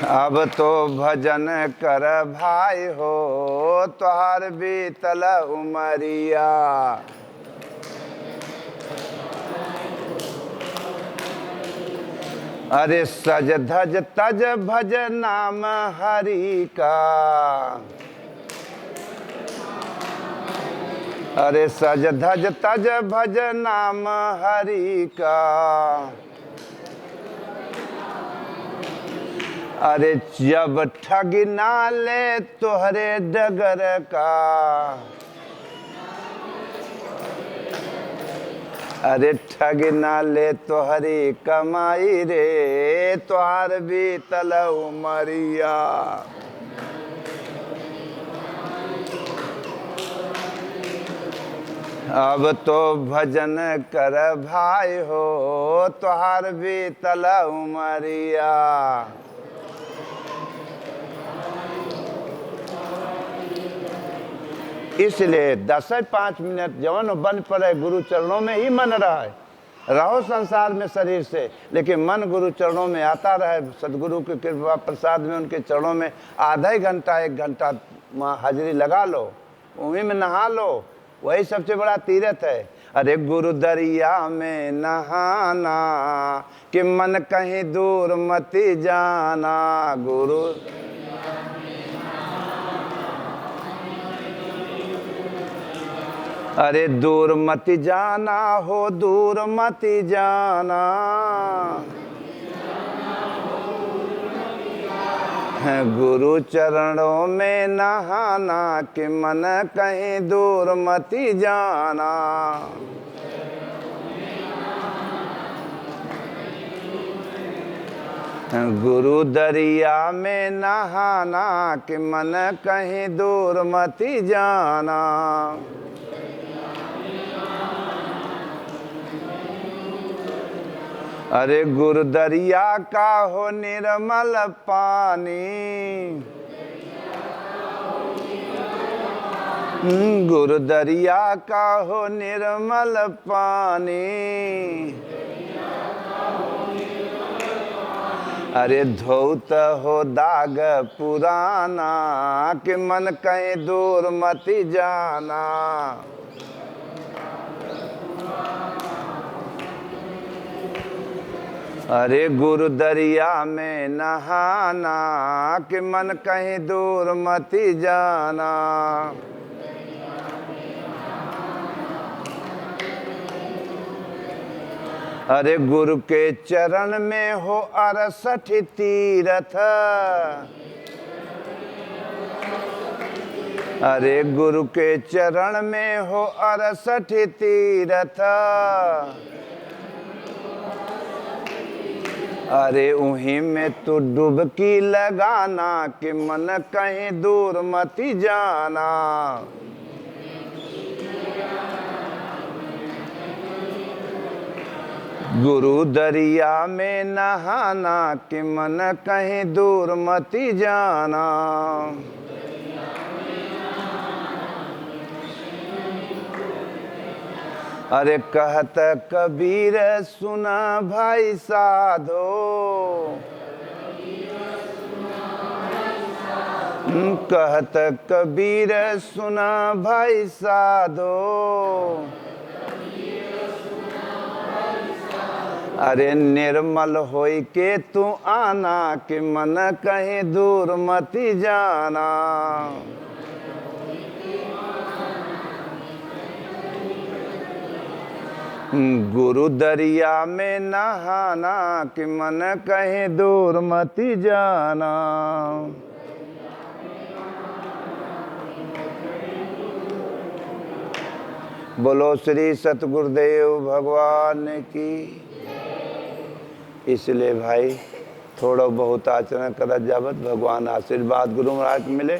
अब तो भजन कर भाई हो तोहार बीतल उमरिया। अरे सज धज तज भज नाम हरि का, अरे सज धज तज भज नाम हरि का। अरे जब ठग ना ले तोहरे डगर का, अरे ठग ना ले तोहरी कमाई रे तोहार बीतल उमरिया। अब तो भजन कर भाई हो तोहार बीतल उमरिया। इसलिए 10-5 मिनट जवन बन पड़े गुरु चरणों में ही मन रहे। रहो संसार में शरीर से, लेकिन मन गुरु चरणों में आता रहे। सदगुरु की कृपा प्रसाद में उनके चरणों में आधा ही घंटा 1 घंटा हाजिरी लगा लो, उन्हीं में नहा लो, वही सबसे बड़ा तीर्थ है। अरे गुरु दरिया में नहाना कि मन कहीं दूर मती जाना। गुरु अरे दूर मत जाना हो दूर मत जाना, गुरु चरणों में नहाना कि मन कहीं दूर मत जाना। गुरु दरिया में नहाना कि मन कहीं दूर मत जाना। अरे गुरु दरिया का हो निर्मल पानी, गुरु दरिया का हो निर्मल पानी। अरे धोत हो दाग पुराना कि मन कहीं दूर मत जाना। अरे गुरु दरिया में नहाना कि मन कहीं दूर मत जाना। अरे गुरु के चरण में हो 68 तीरथ, अरे गुरु के चरण में हो 68 तीरथ। अरे उन्हीं में तू डुबकी लगाना कि मन कहीं दूर मत जाना। गुरु दरिया में नहाना कि मन कहीं दूर मत जाना। अरे कहत कबीर सुना भाई साधो, कहत कबीर सुना भाई साधो। अरे निर्मल होई के तू आना कि मन कहीं दूर मती जाना। गुरु दरिया में नहाना कि मन कहीं दूर मती जाना। बोलो श्री सतगुरुदेव भगवान की। इसलिए भाई थोड़ा बहुत आचरण करत जावत भगवान आशीर्वाद गुरु महाराज के मिले,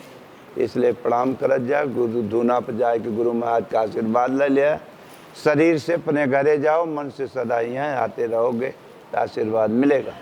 इसलिए प्रणाम करत जा। गुरु धूना पर जाए कि गुरु महाराज का आशीर्वाद ले लिया। शरीर से अपने घरे जाओ, मन से सदा यहाँ आते रहोगे तो आशीर्वाद मिलेगा।